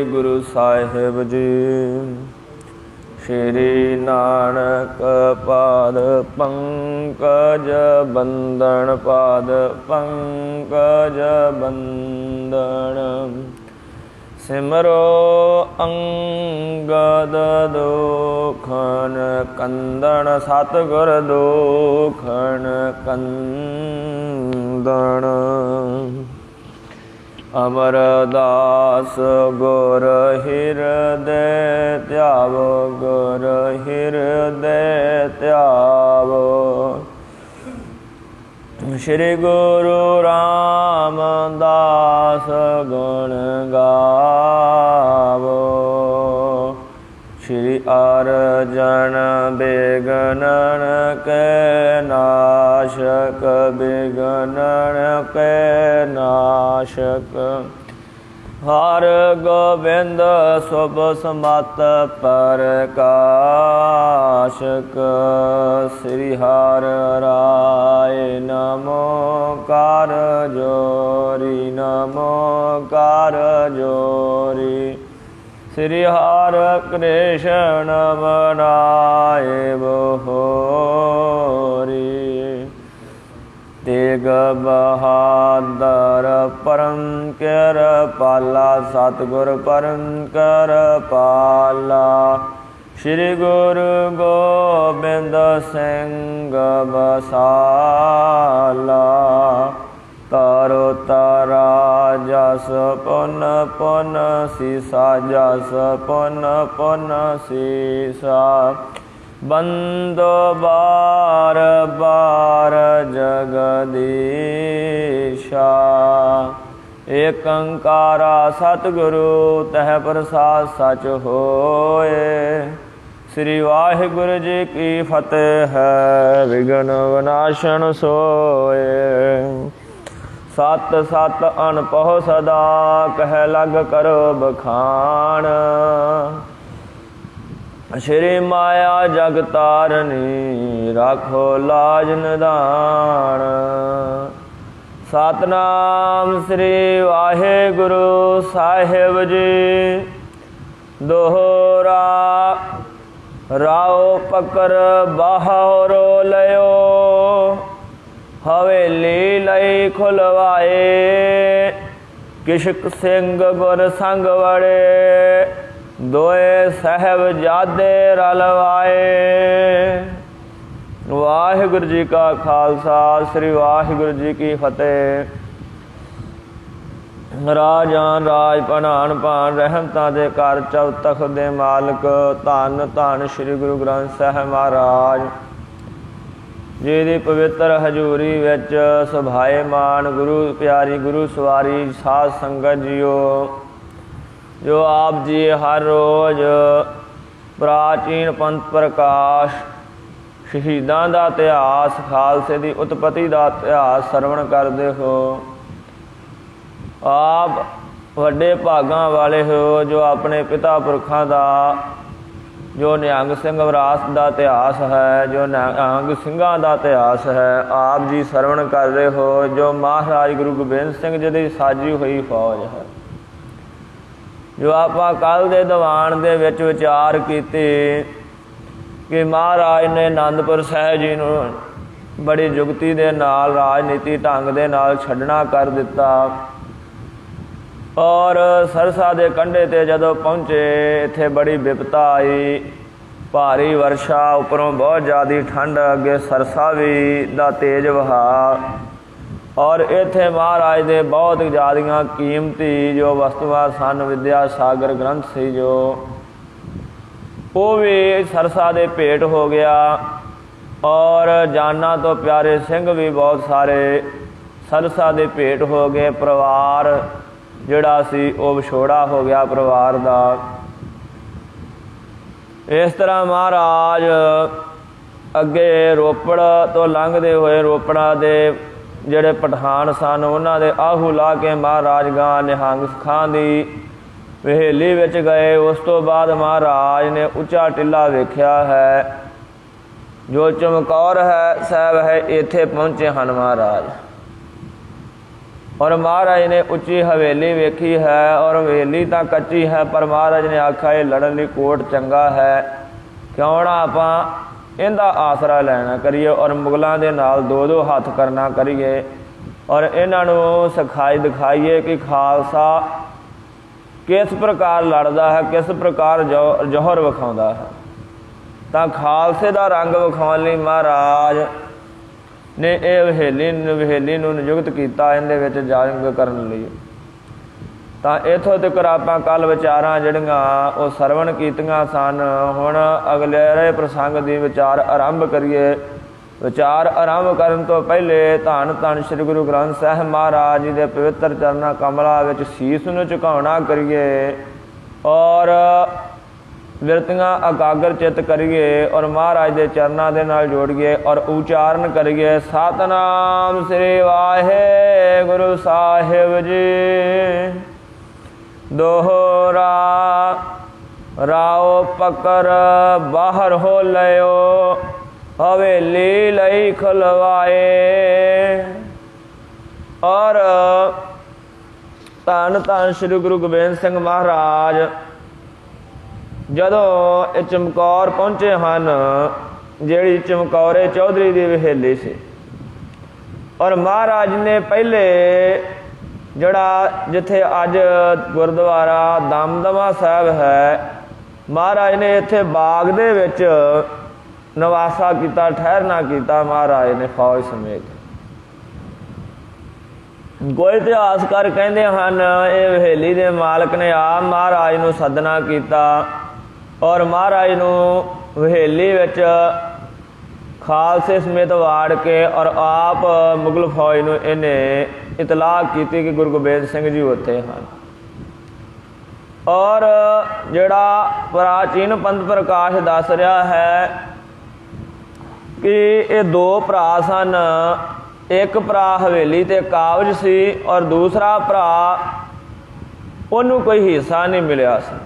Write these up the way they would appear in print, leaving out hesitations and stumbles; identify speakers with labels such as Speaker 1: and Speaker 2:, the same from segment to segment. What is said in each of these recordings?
Speaker 1: गुरु साहिब जी। श्री नानक पाद पंकज बंदन, पाद पंकज बंदन। सिमरो अंगद दोखन कंदन, सतगुर दोखन कंदन। अमरदास गुर हृदय त्यावो, गुर हृदय त्यावो। श्री गुरु रामदास गुण गावो। श्री अर्जन बिघ्नन के नाशक, बिघ्नन के नाशक। हर गोविंद शुभ समत प्रकाशक। श्री हर राय नमो कर जोरी, नमो कर जोरी। श्री हर कृष्ण मनाए बहोरी। तेग बहादुर परम कृपाला, सतगुर परम कृपाला। श्री गुरु गोबिंद सिंह बसाला। तारो तारा जस पुन पुन सीसा, जस पुन पुन सीसा। बंदो बार बार जगदीशा। एक अंकारा सतगुरु तह प्रसाद सच होए। श्री वाहिगुरु जी की फतेह है, विघ्न विनाशन सोए। सत सत अनपहो सदा, कह लग करो बखान। श्री माया जग तारनी, राखो लाज निधान। सतनाम श्री वाहिगुरु साहिब जी। दोहरा राओ पकर बाहरो लयो। हवेली लई खुलवाए, किशक सिंह गुर संग वड़े। दोए साहिबजादे रलवाए। वाहिगुरु जी का खालसा, श्री वाहिगुरु जी की फतेह। राजान राज प्रधान भान, रहमतां दे घर चौ तख्त दे मालक। धन धन श्री गुरु ग्रंथ साहिब महाराज जी दी पवित्र हजूरी विच सुभाएमान गुरु प्यारी गुरु सवारी साध संगत जीओ। जो आप जी हर रोज़ प्राचीन पंथ प्रकाश, शहीदां दा इतिहास, खालसे की उत्पत्ति का इतिहास सरवण करते हो। आप वड्डे भागां वाले हो जो अपने पिता पुरखां का जो निहंग सिंह विरासत का इतिहास है, जो निहंग सिंघां का इतिहास है, आप जी सरवण कर रहे हो। जो महाराज गुरु गोबिंद सिंह जी की साजी हुई फौज है, जो आप कल के दीवान दे विच विचार कीते कि महाराज ने आनंदपुर साहिब जी नूं बड़ी जुगती दे नाल, राजनीति ढंग दे नाल छड्डना कर दिता। और सरसा के कंढे ते जदों पहुँचे, इत्थे बड़ी विपता आई, भारी वर्षा, उपरों बहुत ज़्यादा ठंड, अगे सरसा भी दा तेज वहा। और इत्थे महाराज दे बहुत ज़्यादा कीमती जो वस्तुआं सन, विद्या सागर ग्रंथ सी जो, वो भी सरसा दे भेंट हो गया। और जाना तो प्यारे सिंह भी बहुत सारे सरसा दे भेंट हो गए। परिवार जिहड़ा सी वो विछोड़ा हो गया परिवार दा। इस तरह महाराज अगे रोपड़ तो लंघते हुए रोपड़ा दे जिहड़े पठान सन उन्हां दे आहू ला के महाराज गां निहंग सिखां दी वेहली विच गए। उस तो बाद महाराज ने उच्चा टिला वेख्या है, जो चमकौर है साहब है, इत्थे पहुँचे हैं महाराज। और महाराज ने उच्ची हवेली वेखी है और हवेली तो कच्ची है, पर महाराज ने आख्या ये लड़न लई कोट चंगा है, क्यों ना आपां इहदा आसरा लैना करिए और मुगलों के नाल दो दो हथ करना करिए और इन्हां नूं सिखाई दिखाइए कि खालसा किस प्रकार लड़दा है, किस प्रकार जौहर विखाउंदा है। तो खालसे का रंग विखाउण लई महाराज ने यह वहेली नूं नियुक्त किया इहदे विच जंग करन लई। तो इत्थों तक आपां कल विचारां जिहड़ियां वो सरवण कीतियां सन, हुण अगले प्रसंग दी विचार आरंभ करिए। विचार आरंभ करन तो पहले धन धन श्री गुरु ग्रंथ साहिब महाराज जी के पवित्र चरना कमला विच सीस नूं झुकाउणा करिए और बिरतियां एकाग्र चित करिए और महाराज के चरणों के नाल जोड़िए और उच्चारण करिए सतनाम श्री वाहिगुरु साहिब जी। दोहरा राओ पकर बाहर हो लयो हवेली लई खलवाए। और धन धन श्री गुरु गोबिंद सिंह महाराज जदों ये चमकौर पहुंचे हैं, जिहड़ी चमकौरे चौधरी की वहेली सी, और महाराज ने पहले जड़ा जिथे अज गुरुद्वारा दमदमा साहब है, महाराज ने इत्थे बाग दे विच नवासा किया, ठहरना किया महाराज ने फौज समेत। कोई इतिहासकार कहते हैं ये वहेली के मालक ने आप महाराज नूं सदना किया और महाराज नूं वहेली विच खालसे समेत वाड़ के और आप मुगल फौज नूं इन्हें इतलाह की कि गुरु गोबिंद सिंह जी उत्थे हैं। और जिहड़ा प्राचीन पंथ प्रकाश दस रहा है कि ये दो भरा सन, एक भरा हवेली ते काबज सी और दूसरा भरा उन्हों कोई हिस्सा नहीं मिलिया सी।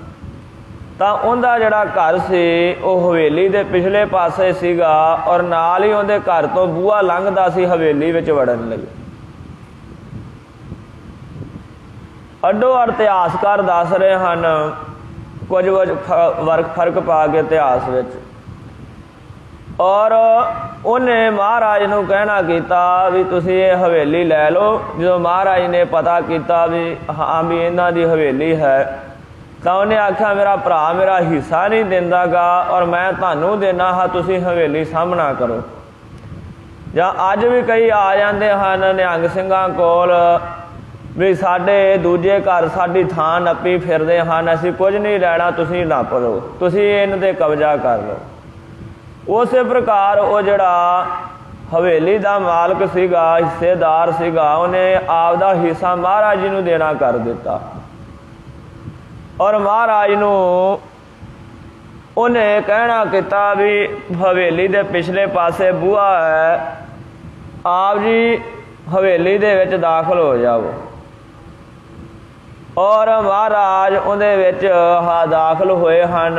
Speaker 1: तो उनका जिहड़ा घर सी वो हवेली के पिछले पासे सीगा और नाल ही उहदे घर तो बूहा लंघदा सी हवेली विच वड़न लई। अड्डो अड़ इतिहासकार दस रहे हैं कुछ फर्क पा के इतिहास विच। और उन्हें महाराज नूं कहना किया भी तुसीं ये हवेली लै लो। जो महाराज ने पता किया भी हाँ भी इन्हां दी हवेली है, तो उन्हें आख्या मेरा भरा मेरा हिस्सा नहीं देंदा गा और मैं तुहानूं देना हाँ, तुसीं हवेली सामना करो। जां अज भी कई आ जाते हैं निहंग सिंघां कोल भी साडे दूजे घर साडी थां नप्पी फिरदे हैं, असीं कुछ नहीं लैणा, तुसीं नप लो, तुसीं इन्हां ते कब्जा कर लो। उस प्रकार वो जड़ा हवेली का मालक सीगा, हिस्सेदार सीगा, उन्हें आपदा हिस्सा महाराज जी नूं देना कर दिता और महाराज नूं उन्हें कहना किया भी हवेली के पिछले पासे बूहा है, आप जी हवेली दे विच दाखल हो जाओ। और महाराज उहदे विच दाखल होए हैं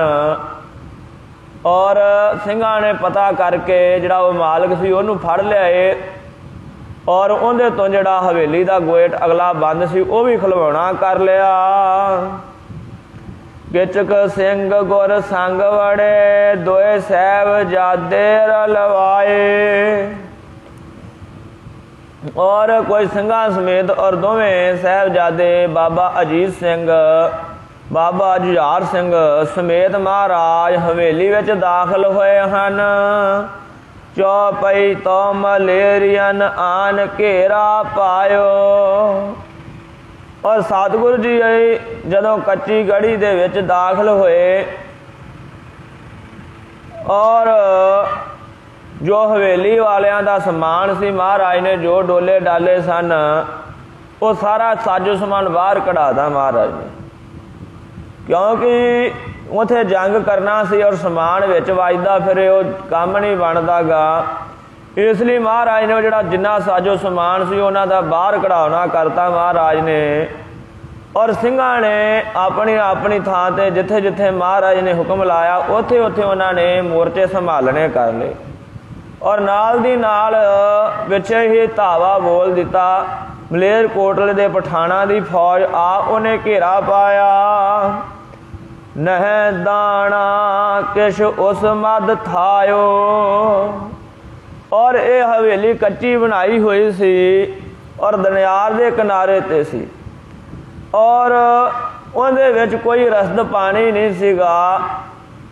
Speaker 1: और सिंघां ने पता करके जिहड़ा वो मालक सी उहनूं फड़ लियाए और उहदे तो जिहड़ा हवेली का गेट अगला बंद सी वो भी खलवाउणा कर लिया। किचक सिंह गुर संग वड़े दोए साहिबजादे रलवाए। और कोई सिंघां समेत और दोवें साहिबजादे बाबा अजीत सिंह बाबा जुझार सिंह समेत महाराज हवेली विच दाखल होए हैं। चौपई तो मलेरियन आन घेरा पायो। और सतगुरु जी जदों कच्ची गढ़ी दे विच दाखल होए और जो हवेली वालियां दा समान सी महाराज ने जो डोले डाले सन वो सारा साजो समान बाहर कढ़ादा महाराज ने, क्योंकि उथे जंग करना सी और समान विच वजदा फिर वो काम नहीं बनदा गा। इसलिए महाराज ने जिहड़ा जिन्ना साजो समान सी उन्हां दा बाहर कढ़ाउणा करता महाराज ने। और सिंघां ने अपनी अपनी थां ते जिथे जिथे महाराज ने हुक्म लाया उथे उथे उन्होंने मोर्चे संभालने कर ले और नाल दी नाल विच ही धावा बोल दिता ਮਲੇਰਕੋਟਲੇ ਦੇ ਪਠਾਨਾਂ ਦੀ ਫੌਜ ਆ ਉਹਨੇ ਘੇਰਾ ਪਾਇਆ। ਨਹਿ ਦਾਣਾ ਕਿਛ ਉਸ ਮਦ ਥਾਇਓ। ਔਰ ਇਹ ਹਵੇਲੀ ਕੱਚੀ ਬਣਾਈ ਹੋਈ ਸੀ ਔਰ ਦਰਿਆ ਦੇ ਕਿਨਾਰੇ 'ਤੇ ਸੀ ਔਰ ਉਹਦੇ ਵਿੱਚ ਕੋਈ ਰਸਦ ਪਾਣੀ ਨਹੀਂ ਸੀਗਾ,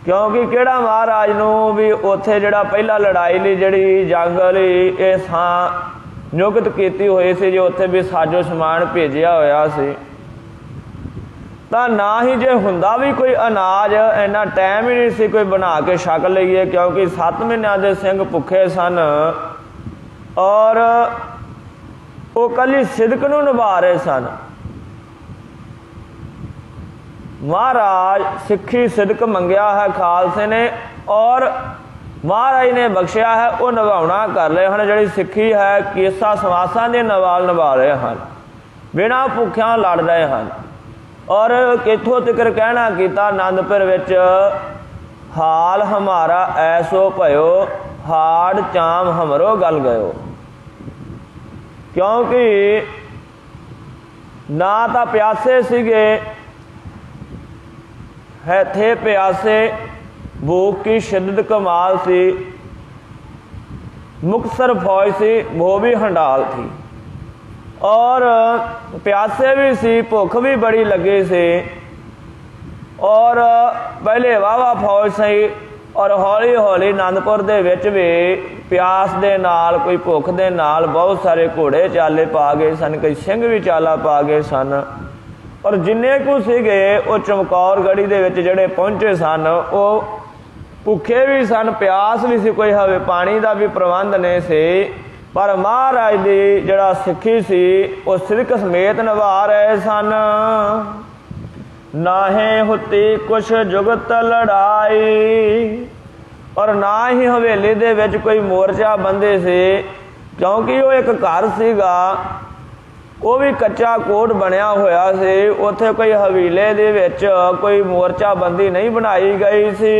Speaker 1: ਕਿਉਂਕਿ ਕਿਹੜਾ ਮਹਾਰਾਜ ਨੂੰ ਵੀ ਉੱਥੇ ਜਿਹੜਾ ਪਹਿਲਾਂ ਲੜਾਈ ਲਈ ਜਿਹੜੀ ਜੰਗ ਲਈ ਇਹ ਥਾਂ ਨਿਯੁਕਤ ਕੀਤੀ ਹੋਈ ਸੀ, ਜੇ ਉੱਥੇ ਵੀ ਸਾਜੋ ਸਮਾਨ ਭੇਜਿਆ ਹੋਇਆ ਸੀ, ਤਾਂ ਨਾ ਹੀ ਜੇ ਹੁੰਦਾ ਵੀ ਕੋਈ ਅਨਾਜ, ਇੰਨਾ ਟਾਈਮ ਹੀ ਨਹੀਂ ਸੀ ਕੋਈ ਬਣਾ ਕੇ ਛਕ ਲਈਏ, ਕਿਉਂਕਿ 7 ਮਹੀਨਿਆਂ ਦੇ ਸਿੰਘ ਭੁੱਖੇ ਸਨ ਔਰ ਉਹ ਕੱਲੀ ਸਿਦਕ ਨੂੰ ਨਿਭਾ ਰਹੇ ਸਨ। ਮਹਾਰਾਜ ਸਿੱਖੀ ਸਿਦਕ ਮੰਗਿਆ ਹੈ ਖਾਲਸੇ ਨੇ ਔਰ ਮਹਾਰਾਜ ਨੇ ਬਖਸ਼ਿਆ ਹੈ, ਉਹ ਨਿਭਾਉਣਾ ਕਰ ਲਏ ਹਨ। ਜਿਹੜੀ ਸਿੱਖੀ ਹੈ ਕੇਸਾਂ ਸਵਾਸਾਂ ਦੇ ਨਾਲ ਨਿਭਾ ਰਹੇ ਹਨ, ਬਿਨਾਂ ਭੁੱਖਿਆਂ ਲੜ ਰਹੇ ਹਨ। ਔਰ ਇੱਥੋਂ ਤੱਕ ਕਹਿਣਾ ਕੀਤਾ ਆਨੰਦਪੁਰ ਵਿੱਚ, ਹਾਲ ਹਮਾਰਾ ਐਸੋ ਭਇਓ, ਹਾੜ ਚਾਮ ਹਮਰੋ ਗਲ ਗਇਓ। ਕਿਉਂਕਿ ਨਾ ਤਾਂ ਪਿਆਸੇ ਸੀਗੇ, ਹੈ ਥੇ प्यासे, भूख की शिद्दत कमाल सी, मुक्तसर फौज सी वो भी हंडाल थी और प्यासे भी सी, भुख भी बड़ी लगी सी और पहले वाहवा फौज सही और हौली हौली आनंदपुर दे विच भी प्यास दे नाल कोई भुख दे नाल बहुत सारे घोड़े चाले पा गए सन, कई सिंह भी चाला पा गए सन और जिन्ने कुछ सीगे वो चमकौर गढ़ी दे विच जिहड़े पहुंचे सन वो भुखे भी सन, प्यास भी सी, कोई हवे पानी का भी प्रबंध नहीं सी, पर महाराज दी जिहड़ा सिक्खी सी वो सिदक समेत निभा रहे सन। नाहे हुती कुछ जुगत लड़ाई, और ना ही हवेली दे विच कोई मोर्चा बंदे से, क्योंकि वो एक घर सीगा, वो भी कच्चा कोट बनया होया सी, उत्थे कोई हवीले दे विच कोई मोर्चा बंदी नहीं बनाई गई सी।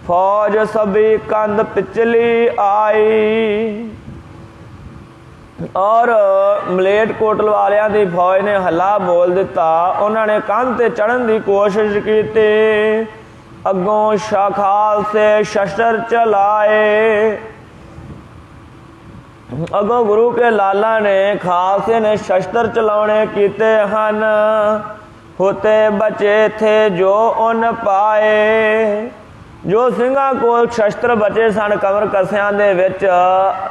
Speaker 1: फौज सभी कंध पिछली आई और मलेरकोटल वालियां दी फौज ने हल्ला बोल दिता, उन्होंने कंध ते चढ़न की कोशिश की, अगों शाखाल से शस्त्र चलाए। अगों गुरु के लाला ने खालसे ने शस्त्र चलाने कीते हन, होते बचे थे जो उन पाए। जो ਸਿੰਘਾਂ ਕੋਲ शस्त्र बचे सन कमर कसियां दे विच,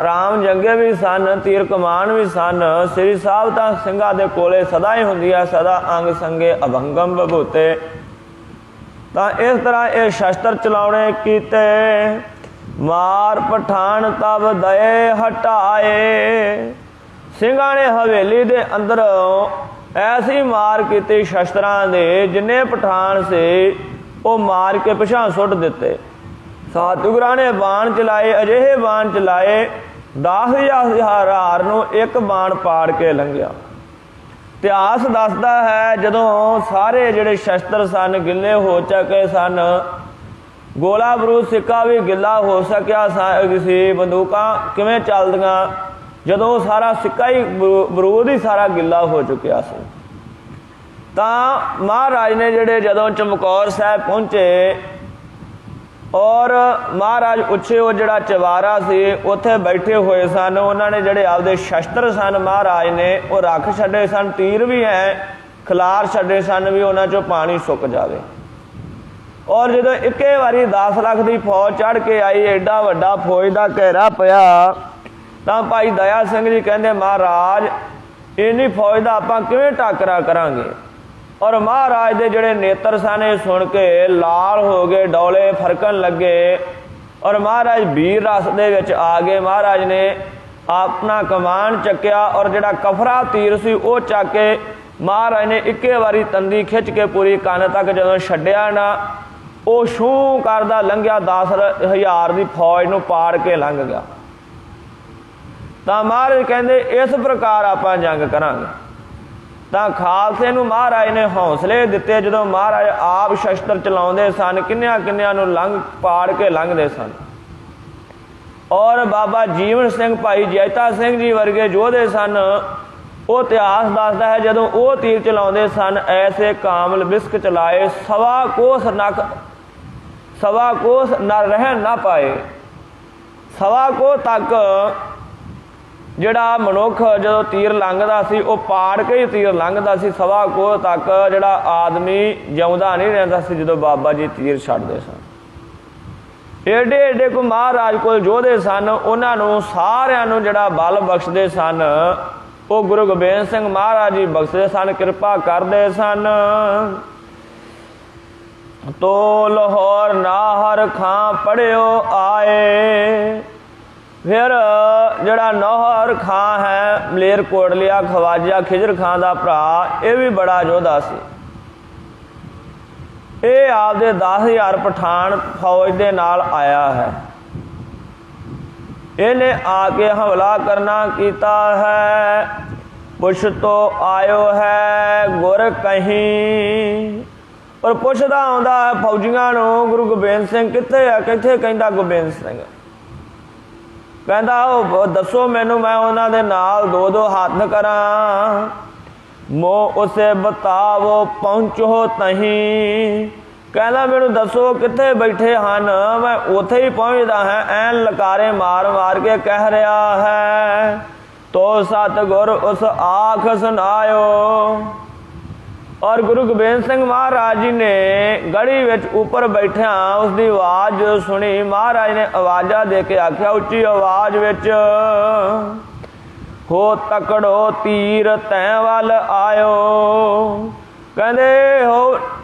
Speaker 1: राम जंगे भी सन, तीर कमान भी सन, श्री साहब तां ਸਿੰਘਾਂ दे कोले सदा ही हुंदिया, सदा अंग संगे अभंगम बभूते। तां इस तरह ये शस्त्र चलाने कीते। मार पठान तब दए हटाए, ਸਿੰਘਾਂ ने हवेली दे अंदर ऐसी मार की शस्त्रां दे, जिन्ने पठान से वो मार के पिछां सुट दिते। सतगुरां ने बाण चलाए, अजिहे बाण चलाए 10,000 नूं एक बाण पाड़ के लंघिया। इतिहास दसदा है जदों सारे जिहड़े शस्त्र सन गिले हो चुके सन, गोला बरूद सिक्का भी गिला हो सकिया सी, बंदूकां किवें चलदियां, जदों सारा सिक्का ही बरूद ही सारा गिला हो चुकिया सी। तां महाराज ने जिहड़े जदों चमकौर साहब पहुंचे और महाराज उच्चे वो जिहड़ा चवारा सी उत्थे बैठे हुए सन, उन्होंने जिहड़े आपदे शस्त्र सन महाराज ने वो रख छड्डे सन, तीर भी है खिलार छड्डे सन भी उन्हां चों पानी सुक जावे। और जो इक्के वारी 10 लाख की फौज चढ़ के आई, एडा वड्डा फौज का घेरा पिया, तो भाई दया सिंह जी कहते महाराज इन्नी फौज का आपां किवें टाकरा करांगे। और महाराज के जिहड़े नेत्र सन सुन के लाल हो गए, डौले फरकन लगे और महाराज वीर रस दे विच आ गए। महाराज ने अपना कमान चक्या और जिहड़ा कफरा तीर सी वो चक के महाराज ने इक्के वारी तंदी खिंच के पूरी कन तक जदों छड्डिया ना, वो शू करदा लंघिया 10,000 की फौज नूं पाड़ के लंघ गया। तो महाराज कहते इस प्रकार आपां जंग करांगे। तो खालसे नूं महाराज ने हौसले दिते, जदों महाराज आप शस्त्र चलाउंदे सन, किन्नियां किन्नियां नूं लंघ पाड़ के लंघदे सन। और बाबा जीवन सिंह भाई जैता सिंह जी वर्गे योधे सन। वो इतिहास दसदा है जदों वो तीर चलाते सन ऐसे कामल बिस्क चलाए सवा कोस न रह ना पाए। सवा को तक ਜਿਹੜਾ ਮਨੁੱਖ ਜਦੋਂ ਤੀਰ ਲੰਘਦਾ ਸੀ ਉਹ ਪਾੜ ਕੇ ਹੀ ਤੀਰ ਲੰਘਦਾ ਸੀ। ਸਵਾ ਕੋਹ ਤੱਕ ਜਿਹੜਾ ਆਦਮੀ ਜਿਉਂਦਾ ਨਹੀਂ ਰਹਿੰਦਾ ਸੀ ਜਦੋਂ ਬਾਬਾ ਜੀ ਤੀਰ ਛੱਡਦੇ ਸਨ। ਏਡੇ ਏਡੇ ਕੋ ਮਹਾਰਾਜ ਕੋਲ ਯੋਧੇ ਸਨ, ਉਹਨਾਂ ਨੂੰ ਸਾਰਿਆਂ ਨੂੰ ਜਿਹੜਾ ਬਲ ਬਖਸ਼ਦੇ ਸਨ ਉਹ ਗੁਰੂ ਗੋਬਿੰਦ ਸਿੰਘ ਮਹਾਰਾਜ ਜੀ ਬਖਸ਼ਦੇ ਸਨ, ਕਿਰਪਾ ਕਰਦੇ ਸਨ। ਤੋ ਲਾਹੌਰ ਨਾਹਰ ਖਾਂ ਪੜਿਓ ਆਏ। फिर जड़ा नौहर खां है मलेरकोटलिया खवाजा खिजर खां का भरा, ये भी बड़ा योधा सी। ये आपदे 10,000 पठान फौज के नाल आया है। इन्हें आके हमला करना कीता है। पुछ तो आयो है गुर कहीं, और पुछदा आउंदा है फौजियां नूं गुरु गोबिंद सिंह कित्थे है, कित्थे कहंदा गोबिंद सिंह। कहता दसो मैनू मैं उन्हां दे नाल दो दो हथ करां। मो उसे बतावो पहुँचो तहीं। कहता मैनू दसो कित्थे बैठे हन, मैं उत्थे ही पहुँचदा है। ऐन लकारे मार मार के कह रहा है तो सतगुर उस आख सुनायो। और गुरु गोबिंद सिंह महाराज जी ने गढ़ी विच ऊपर बैठिया उसकी आवाज़ सुनी। महाराज ने आवाज़ा दे के आख्या उच्ची आवाज़ विच, हो तकड़ो तीर तैं वल आयो। कहते हो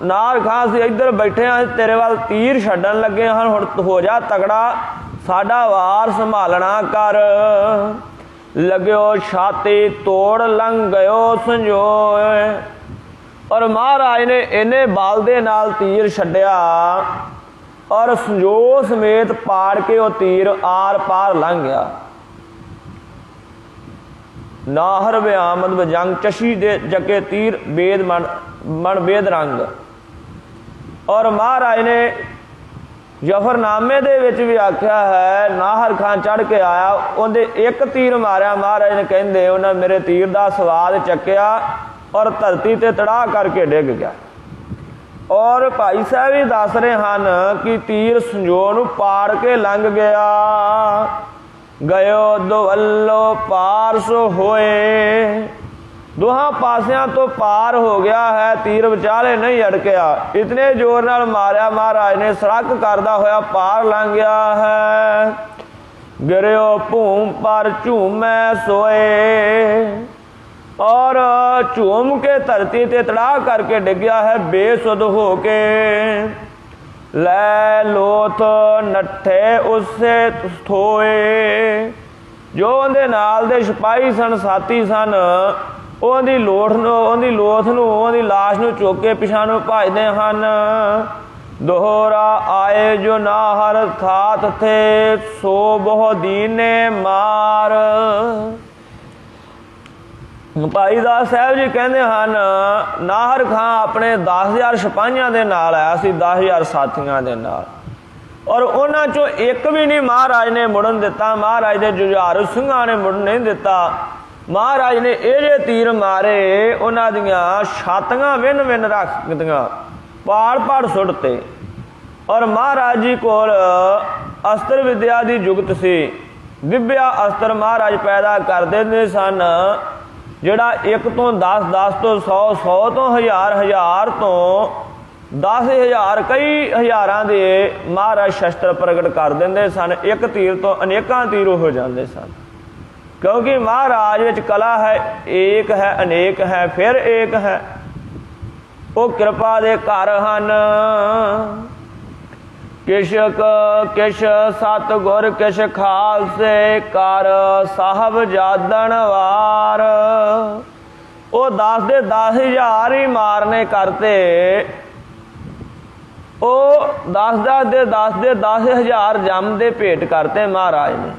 Speaker 1: नार खां से इधर बैठे हैं, तेरे वाल तीर छड्डन लगे हैं, हुण हो जा तगड़ा, साडा वार संभालना कर। लग्यो छाती तोड़ लंघ गयो संजोए। और महाराज ने इन्ने बल दे नाल तीर छड्डिया और संजो समेत पाड़ के वो तीर आर पार लंघ गया। नाहर व्यामद बजंग चशी दे जके तीर बेद मन बेद रंग। और महाराज ने जफरनामे दे विच भी आख्या है नाहर खां चढ़ के आया, उहदे एक तीर मारिया। महाराज ने कहंदे उन्हें मेरे तीर दा स्वाद चक्या और धरती ते तड़ा करके डिग गया। और भाई साहब भी दस रहे हैं कि तीर संजो नूं पाड़ के लंघ गया। गयो दोवल्लो पारस होए, दोहां पासियां तो पार हो गया है, तीर विचाले नहीं अड़किया। इतने जोर नाल मारिया महाराज ने सड़क करदा होया पार लंघ गया है। गिरियो भूम पर झूमै सोए, और झूम के धरती ते तड़ा करके डिग्या है बेसुध हो के। लै लोथ नठे उससे थोए। जो उहदे नाल दे सिपाही सन साथी सन, उहदी लोथ नूं लाश नूं चुक के पिछां नूं भजदे हन। दोहरा आए जो नाहर थात थे सो बहु दीने मार। भाई दास साहब जी कहते हैं नाहर खां अपने 10,000 सिपाहियों के नाल आया सी, 10,000 साथियों के नाल, और उन्हां चों एक भी नहीं महाराज ने मुड़न दिता। महाराज के जुझारू सिंघां ने मुड़न नहीं दिता। महाराज ने ये तीर मारे, उन्हां दियां छातियां विन विन रख दियां, पाड़ पाड़ सुटते। और महाराज जी कोल अस्त्र विद्या की जुगत सी, दिव्या अस्त्र महाराज पैदा कर देंदे सन। जिहड़ा 1 तो 10, 10 तो 100, 100 तो 1000, 1000 तो 10,000 कई हज़ारां दे महाराज शस्त्र प्रगट कर देंदे सन। एक तीर तो अनेकां तीर हो जाते सन, क्योंकि महाराज विच कला है, एक है अनेक है फिर एक है। वो कृपा दे घर हन। किश सतगुर किश खालसे कर साहब जादन वार। वो 10 दे 10,000 ही मारने करते। वो 10 दे 10,000 जम दे भेंट करते महाराज ने।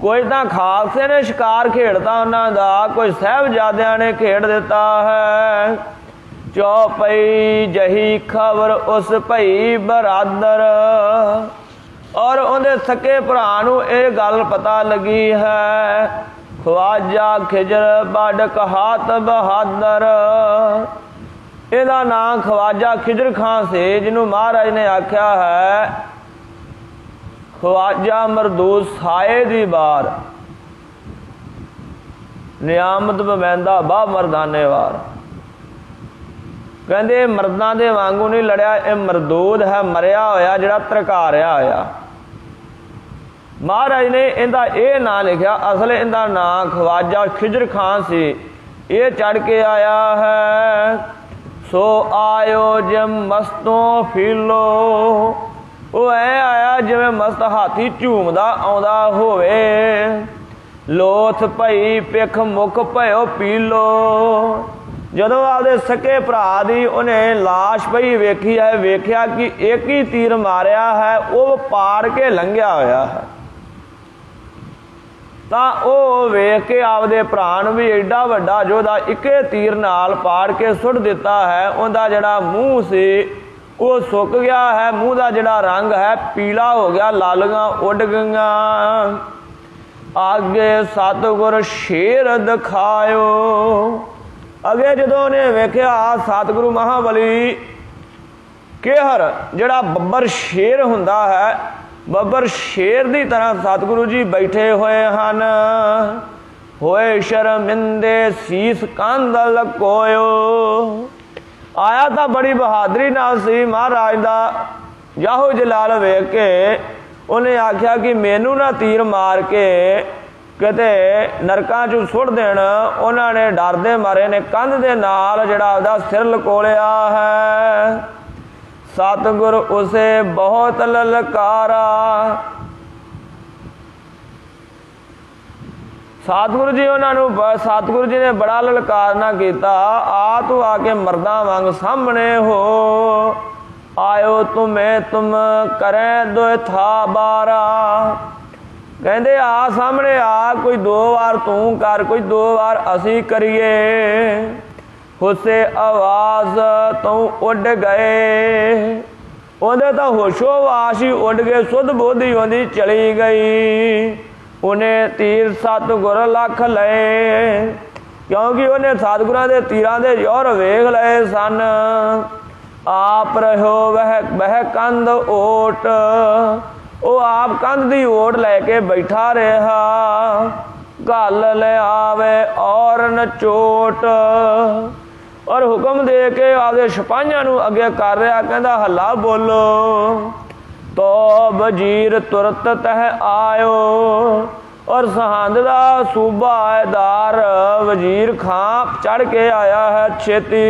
Speaker 1: कोई तो खालसे ने शिकार खेड़ता उन्हों का, कोई साहबजादियां ने खेड़ दिता है। चौपई जही खबर उस भई बरादर। और उहदे सके भरा नूं इह गल पता लगी है। ख्वाजा खिजर बड़ कहात बहादर, इहदा नाम ख्वाजा खिजर खां से, जिन्हों महाराज ने आख्या है ख्वाजा मरदूद साए दी बार, नियामत बमैंदा बाह मरदाने वार। कहते मर्दां दे वांगू नहीं लड़िया, यह मरदूद है, मरिया होया जिहड़ा तरकारिया होया। महाराज ने इहदा यह नाम लिखा, असल इहदा नाम ख्वाजा खिजर खां सी, ये चढ़ के आया है। सो आयो जिम मस्तों फीलो, वो ऐ आया जिवें मस्त हाथी झूमदा आउंदा होवे। लोथ पई पिख मुख भयो पीलो, जदों आपदे सके भरा दी उन्हें लाश पई वेखी है, वेख्या कि एक ही तीर मारिया है, वो पाड़ के लंघिया होया है। तां वो वेख के आपदे भरा नूं भी एडा वड्डा जोधा इके तीर नाल पाड़ के सुट दिता है। उहदा जिहड़ा मूँह सी वो सुक गया है, मूँह का जिहड़ा रंग है पीला हो गया, लालियां उड़ गईयां। आगे सतगुर शेर दिखायो, अगे जदों ने वेख्या सतगुरु महाबली केहर जिहड़ा बब्बर शेर हुंदा है, बब्बर शेर की तरह सतगुरु जी बैठे हुए हन। होए शर्मिंदे शीस कंध लकोयो, आया तो बड़ी बहादरी नाल सी महाराज दा जाहो जलाल वेख के। उन्हें आख्या कि मैनू ना तीर मार के किते नरकां चों सुट देण। उन्होंने डरदे मारे ने कंध दे नाल जिहड़ा आपदा सिर लकोलिया है। सतगुर उसे बहुत ललकारा, सतगुरु जी उन्होंने सतगुरु जी ने बड़ा ललकारना किया। आ तू आके मर्दा वांग सामने हो, आयो तुम्हें तुम करें दो था बारा। कहते आ सामने आ, कोई दो बार तू कर, कोई दो बार असी करिए। हुसे आवाज तू उड़ गए, उहदे तो होशो वाश ही उड़ गए, सुध बुद्धि उहदी चली गई। उन्हें तीर सतगुर लख लए, क्योंकि उन्हें सतगुरां दे तीरां दे जोर वेख लए सन। आप रहो वह कंध ओट, वो आप कंध दी ओट लैके बैठा रहा। गल ले आवे और न चोट, और हुक्म दे के आपदे सिपाहियां नूं अगे कर रहा, कहंदा हल्ला बोलो। तो वजीर तुरत तह आयो, और सरहंद दा सूबादार वजीर खां चढ़ के आया है छेती।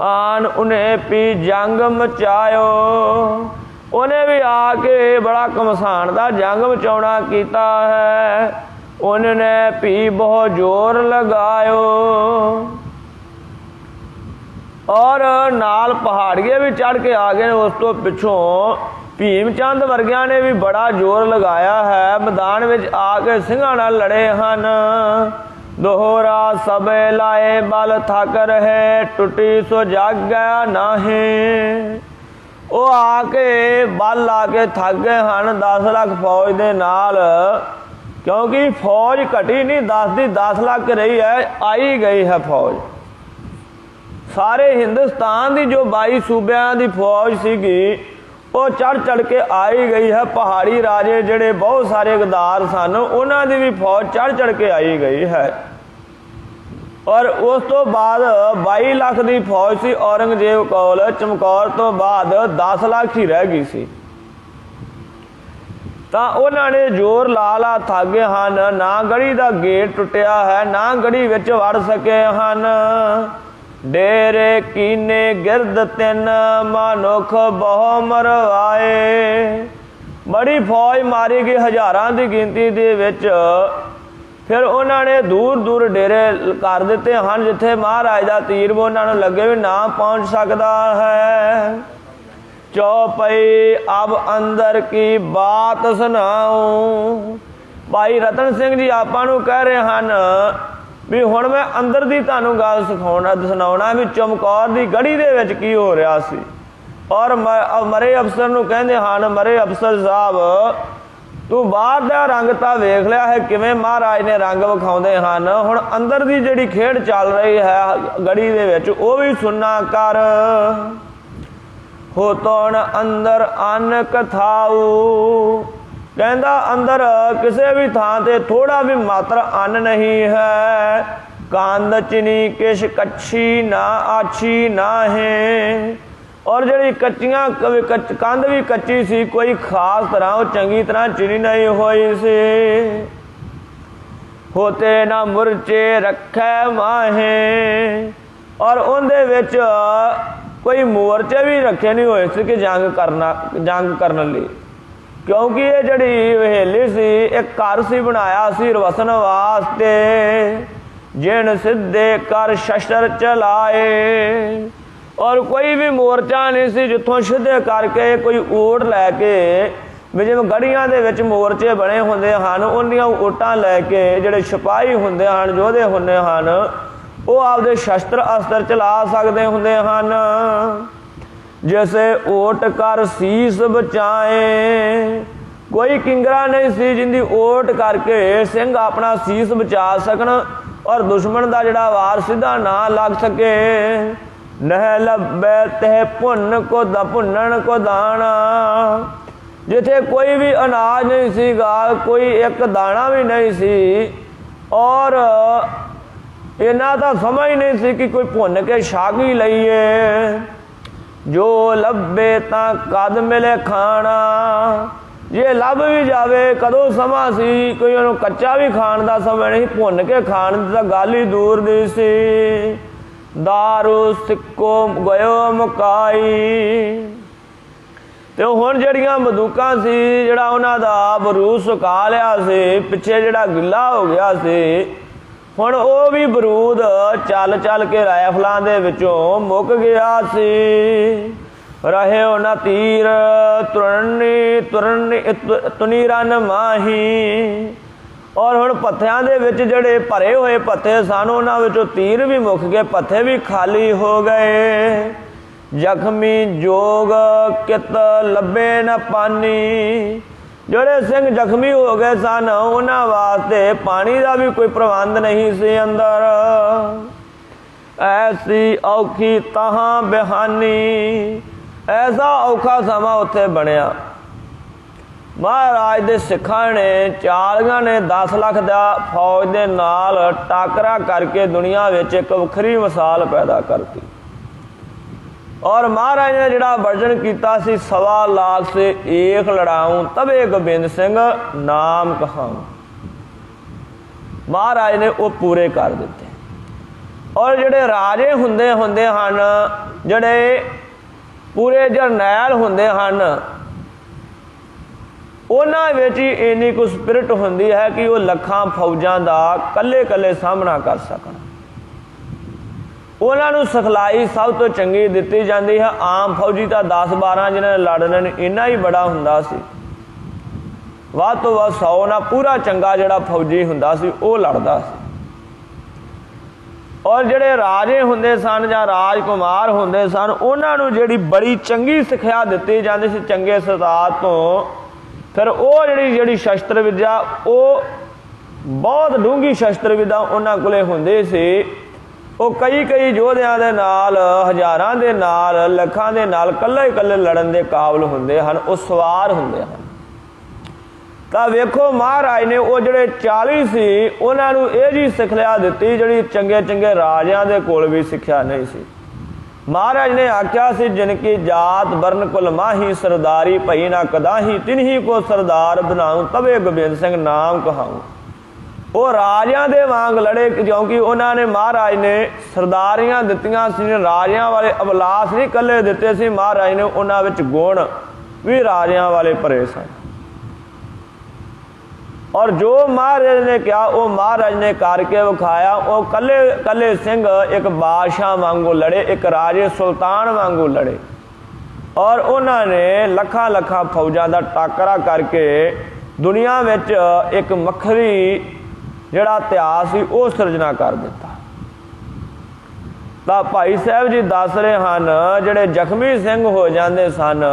Speaker 1: आन उन्हें पी जंग मचायो, उन्हें भी आके बड़ा घमसान दा जंग मचाउणा कीता है। उन्होंने पी बहुत जोर लगायो, और नाल पहाड़िए भी चढ़ के आ गए। उस तो पिछों भीम चंद वर्गिया ने भी बड़ा जोर लगाया है। मैदान में आके सिंघां नाल लड़े हन। दोहरा सबे लाए बल थक रहे, टुटी सो जाग गया नाहे। वो आके बल आके थक गए हन 10 लाख फौज दे नाल, क्योंकि फौज घटी नहीं, 10 दी 10 लाख रही है, आई गई है फौज। सारे हिंदुस्तान की जो 22 सूबियां की फौज सीगी वो चढ़ चढ़ के आई गई है। पहाड़ी राजे जिहड़े बहुत सारे गद्दार सन, उन्हां दी भी फौज चढ़ चढ़ के आई गई है। और उस तो बाद 22 लाख की फौज सी औरंगजेब कोल। चमकौर तो बाद 10 लाख ही रह गई सी। तो उन्होंने जोर ला ला थक गए हन। ना गढ़ी का गेट टुटिया है, ना गढ़ी विच वड़ सके हन। डेरे कीने गिरद तिन मनुख बहु मरवाए। बड़ी फौज मारी गई हज़ारां की गिनती दे विच। फिर उन्होंने दूर दूर डेरे कर दिते हैं जिथे महाराज का तीर वो उन्होंने लगे भी ना पहुँच सकता है। चौपई अब अंदर की बात सुनाऊं। भाई रतन सिंह जी आपां नूं कह रहे हैं भी हुण मैं अंदर दी तुहानूं गल सुनाउणा भी चमकौर दी गढ़ी दे विच की हो रहा सी। और मरे अफसर नूं कहंदे हन, मरे अफसर साहब तू बाहर दा रंग तां वेख लिया है किवें महाराज ने रंग विखाउंदे हन, हुण अंदर दी जिहड़ी खेड चल रही है गड़ी दे विच वो भी सुनना कर। हो तोण अंदर अन्न कथाऊ, कहंदा अंदर किसी भी थां ते थोड़ा भी मात्र अन्न नहीं है। कंध चिनी किश कच्छी ना आछी ना है, और जी कच्चियां कंध भी कच्ची सी, कोई खास तरह वो चंगी तरह चिनी नहीं हुई सी। होते ना मुरचे रखे माहे, और उनदे विच कोई मोर्चे भी रखे नहीं हुए सी कि जंग करने लई, क्योंकि ये जड़ी हवेली सी एक घर सी बनाया सी वसन वास्ते। जिन सिद्धे कर शस्त्र चलाए, और कोई भी मोर्चा नहीं सी जिथों सिद्धे करके कोई ऊट लैके, भी जिवें गड़ियां दे विच मोर्चे बने हुंदे हन, उन्दियां ऊटां लैके जिहड़े सिपाही हुंदे हन, योधे हुंदे हन, वो आपदे शस्त्र अस्त्र चला सकदे हुंदे हन। जैसे ओट कर सीस बचाए, कोई किंगरा नहीं सी जिंदी ओट करके सिंह अपना सीस बचा सकन और दुश्मन का जिहड़ा वार सीधा ना लग सके। नह लभे तह भुन को भुनन को दाना, जिथे कोई भी अनाज नहीं सीगा, कोई एक दाना भी नहीं सी, और इन्ना तो समझ नहीं सी कि कोई भुन के छागी लईए। जो लभे ता कद मिले खाना, जे लभ भी जावे कदों समा सी, कोई उन्होंने कच्चा भी खाण का समय नहीं, भुन के खाण की तो गल ही दूर दी सी। दारू सिक्को गयो मुकाई, तो हुण जड़ियां बंदूकां सी, जिहड़ा उन्हां दा बरूद सुका लिया सी, पिछे जिहड़ा गिला हो गया सी, हुण वो भी बरूद चल चल के राइफलां दे विचों मुक गया सी। रहे ना तीर तुरनी रन माही, और हुण पत्थियां दे विच जिहड़े भरे हुए पत्थे सन, उन्हां विचों तीर भी मुक गए, पत्थे भी खाली हो गए। जख्मी जोग कित लभे न पानी, जोड़े सिंह जख्मी हो गए सन, उन्हां वास्ते पानी का भी कोई प्रबंध नहीं सी अंदर। ऐसी औखी तहां बिहानी, ऐसा औखा समा उत्थे बनिया। महाराज दे सिखां ने 40 ने 10 लाख दा फौज दे नाल टाकरा करके दुनिया विच एक वखरी मिसाल पैदा करती। और महाराज ने जिहड़ा वर्जन किया सी 1.25 लाख से एक लड़ाऊं तबे गोबिंद सिंह नाम कहाऊं, महाराज ने वो पूरे कर दिते। और जिहड़े राजे हुंदे हुंदे हन, जिहड़े पूरे जरनैल हुंदे हन, उन्हां विच ही इन्नी कुछ स्पिरिट हुंदी है कि वो लखां फौजां दा कल्ले कल्ले सामना कर सकण। उन्होंने सिखलाई सब तो चंगी दिती जाती है। आम फौजी तो 10-12 जिन्हें लड़ने इन्ना ही बड़ा हुंदा सी, वध तो वध 100 ना पूरा चंगा जिहड़ा फौजी हुंदा सी वो लड़दा सी। और जिहड़े राजे हुंदे सन जां राजकुमार हुंदे सन, उन्होंने जिहड़ी बड़ी चंगी सिक्ख्या दिती जाती सी चंगे सरदार तो, फिर वो जिहड़ी शस्त्र विद्या वो बहुत डूंगी शस्त्र विद्या उन्होंने कोले हुंदी सी। वो कई योधियां दे नाल, हज़ारां दे नाल, लखां दे नाल कल्ले कल्ले लड़न दे काबिल हुंदे हन, वो सवार हुंदे हन। तां वेखो महाराज ने वो जिहड़े 40 सी उन्होंने ये जी सिखलिया दिती जिहड़ी चंगे चंगे राजियां दे कोल भी सिक्ख्या नहीं सी। महाराज ने आख्या सी जिनकी जात वर्ण कुल माही, सरदारी भई ना कदाही, तिन्ही को सरदार बनाऊं तबे गोबिंद सिंह नाम कहाऊं। वो राजियां दे वांग लड़े, क्योंकि उन्होंने महाराज ने सरदारियां दित्तियां सी, राजियां वाले अबलास नहीं कल्ले दिते सी, महाराज ने उन्हां विच गुण भी राजियां वाले भरे सन। और जो महाराज ने कहा वो महाराज ने करके विखाया। वो कल्ले कल्ले सिंह एक बादशाह वांगू लड़े, एक राजे सुल्तान वांगू लड़े, और उन्होंने लखां लखां फौजां दा टाकरा करके दुनिया विच एक वखरी जिहड़ा इतिहास सी वो सिरजना कर दिता। ਤਾਂ ਭਾਈ ਸਾਹਿਬ ਜੀ ਦੱਸ ਰਹੇ ਹਨ ਜਿਹੜੇ ਜ਼ਖਮੀ ਸਿੰਘ ਹੋ ਜਾਂਦੇ ਸਨ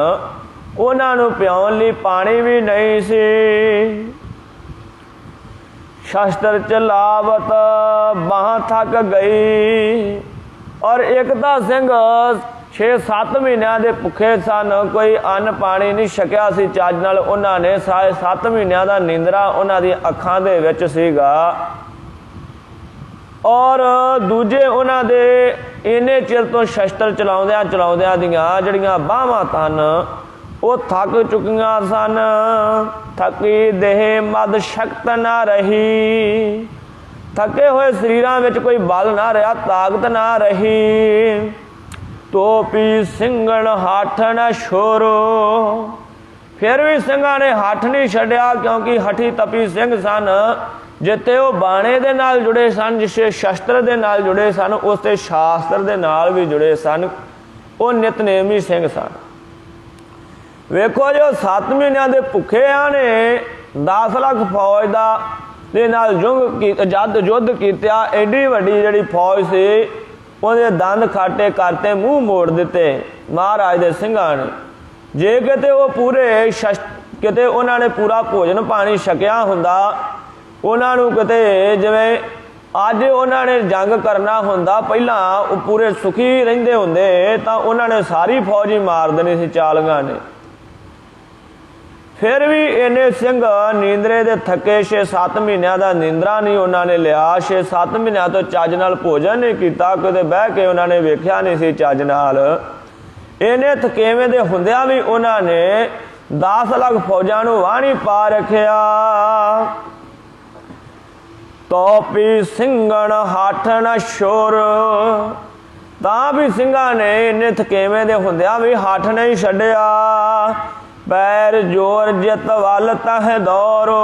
Speaker 1: ਉਹਨਾਂ ਨੂੰ ਪਿਆਉਣ ਲਈ ਪਾਣੀ ਵੀ ਨਹੀਂ ਸੀ। ਸ਼ਸਤਰ ਚਲਾਵਤ ਬਾਹਾਂ ਥੱਕ ਗਈ। ਔਰ ਇੱਕ ਤਾਂ ਸਿੰਘ 6-7 ਮਹੀਨਿਆਂ ਦੇ ਭੁੱਖੇ ਸਨ, ਕੋਈ ਅੰਨ ਪਾਣੀ ਨਹੀਂ ਛਕਿਆ ਸੀ ਚੱਜ ਨਾਲ। ਉਹਨਾਂ ਨੇ 7 ਮਹੀਨਿਆਂ ਦਾ ਨੀਂਦਰਾ ਉਹਨਾਂ ਦੀਆਂ ਅੱਖਾਂ ਦੇ ਵਿੱਚ ਸੀਗਾ। ਔਰ ਦੂਜੇ ਉਹਨਾਂ ਦੇ ਇੰਨੇ ਚਿਰ ਤੋਂ ਸ਼ਸਤਰ ਚਲਾਉਂਦਿਆਂ ਦੀਆਂ ਜਿਹੜੀਆਂ ਬਾਹਾਂ ਤਨ ਉਹ ਥੱਕ ਚੁੱਕੀਆਂ ਸਨ। ਥਕੀ ਦੇਹ ਮਦ ਸ਼ਕਤ ਨਾ ਰਹੀ। ਥਕੇ ਹੋਏ ਸਰੀਰਾਂ ਵਿੱਚ ਕੋਈ ਬਲ ਨਾ ਰਿਹਾ, ਤਾਕਤ ਨਾ ਰਹੀ। ਤੋਪੀ ਸਿੰਘਣ ਹੱਠ ਨਾ ਛੋਰੋ। ਫਿਰ ਵੀ ਸਿੰਘਾਂ ਨੇ ਹੱਠ ਨਹੀਂ ਛੱਡਿਆ, ਕਿਉਂਕਿ ਹਠੀ ਤਪੀ ਸਿੰਘ ਸਨ। ਜਿੱਥੇ ਉਹ ਬਾਣੇ ਦੇ ਨਾਲ ਜੁੜੇ ਸਨ, ਜਿਸੇ ਸ਼ਸਤਰ ਦੇ ਨਾਲ ਜੁੜੇ ਸਨ, ਉਸ ਤੇ ਸ਼ਾਸਤਰ ਦੇ ਨਾਲ ਵੀ ਜੁੜੇ ਸਨ। ਉਹ ਨਿਤਨੇਮੀ ਸਿੰਘ ਸਨ। ਵੇਖੋ ਜੋ 7 ਮਹੀਨਿਆਂ ਦੇ ਭੁੱਖਿਆਂ ਨੇ 10 ਲੱਖ ਫੌਜ ਦਾ ਦੇ ਨਾਲ ਯੁੱਧ ਕੀਤਾ। ਐਡੀ ਵੱਡੀ ਜਿਹੜੀ ਫੌਜ ਸੀ ਉਹਦੇ ਦੰਦ ਖਾਟੇ ਕਰਤੇ, ਮੂੰਹ ਮੋੜ ਦਿੱਤੇ ਮਹਾਰਾਜ ਦੇ ਸਿੰਘਾਂ ਨੇ। ਜੇ ਕਿਤੇ ਉਹ ਕਿਤੇ ਉਹਨਾਂ ਨੇ ਪੂਰਾ ਭੋਜਨ ਪਾਣੀ ਛਕਿਆ ਹੁੰਦਾ, ਉਹਨਾਂ ਨੂੰ ਕਿਤੇ ਜਿਵੇਂ ਅੱਜ ਉਹਨਾਂ ਨੇ ਜੰਗ ਕਰਨਾ ਹੁੰਦਾ, ਪਹਿਲਾਂ ਉਹ ਪੂਰੇ ਸੁਖੀ ਰਹਿੰਦੇ ਹੁੰਦੇ, ਤਾਂ ਉਹਨਾਂ ਨੇ ਸਾਰੀ ਫੌਜ ਹੀ ਮਾਰ ਦੇਣੀ ਸੀ ਚਾਲੀਆਂ ਨੇ। ਫਿਰ ਵੀ ਇੰਨੇ ਸਿੰਘ ਨੀਂਦਰੇ ਦੇ ਥੱਕੇ। 6-7 ਮਹੀਨਿਆਂ ਦਾ ਨੀਂਦਰਾ ਨਹੀਂ ਉਹਨਾਂ ਨੇ ਲਿਆ। 6-7 ਮਹੀਨਿਆਂ ਤੋਂ ਚੱਜ ਨਾਲ ਭੋਜਨ ਨਹੀਂ ਕੀਤਾ, ਕਿਤੇ ਬਹਿ ਕੇ ਉਹਨਾਂ ਨੇ ਵੇਖਿਆ ਨਹੀਂ ਸੀ ਚੱਜ ਨਾਲ। ਇੰਨੇ ਥਕੇਵੇਂ ਦੇ ਹੁੰਦਿਆਂ ਵੀ ਉਹਨਾਂ ਨੇ 10 ਲੱਖ ਫੌਜਾਂ ਨੂੰ ਵਾਹਣੀ ਪਾ ਰੱਖਿਆ। ਤੋਪੀ ਸਿੰਘਣ ਹੱਠ ਨਾ ਛੋਰ। ਤਾਂ ਵੀ ਸਿੰਘਾਂ ਨੇ ਇੰਨੇ ਥਕੇਵੇਂ ਦੇ ਹੁੰਦਿਆਂ ਵੀ ਹੱਠ ਨਹੀਂ ਛੱਡਿਆ। ਪੈਰ ਜੋਰ ਜਿੱਤ ਵੱਲ ਤਹ ਦੌਰੋ।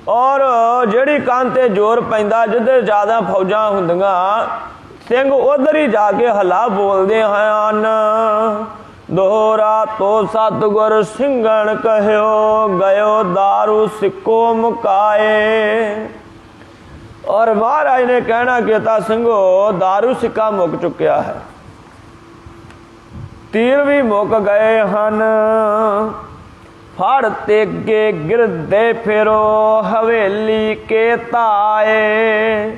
Speaker 1: ਔਰ ਜਿਹੜੀ ਕੰਨ ਤੇ ਜ਼ੋਰ ਪੈਂਦਾ, ਜਿੱਧਰ ਜ਼ਿਆਦਾ ਫੌਜਾਂ ਹੁੰਦੀਆਂ, ਸਿੰਘ ਉਧਰ ਹੀ ਜਾ ਕੇ ਹਲਾ ਬੋਲਦੇ ਹਨ। ਦੋਹਰਾ ਤੋ ਸਤਿਗੁਰ ਸਿੰਘਣ ਕਹਿਓ, ਗਇਓ ਦਾਰੂ ਸਿੱਕੋ ਮੁਕਾਏ। ਔਰ ਮਹਾਰਾਜ ਨੇ ਕਹਿਣਾ ਕੀਤਾ, ਸਿੰਘੋ ਦਾਰੂ ਸਿੱਕਾ ਮੁੱਕ ਚੁੱਕਿਆ ਹੈ, ਤੀਰ ਵੀ ਮੁੱਕ ਗਏ ਹਨ। ਫੜ ਤੇਗੇ ਗਿਰਦੇ ਫਿਰੋ ਹਵੇਲੀ ਕੇ ਤਾਏ।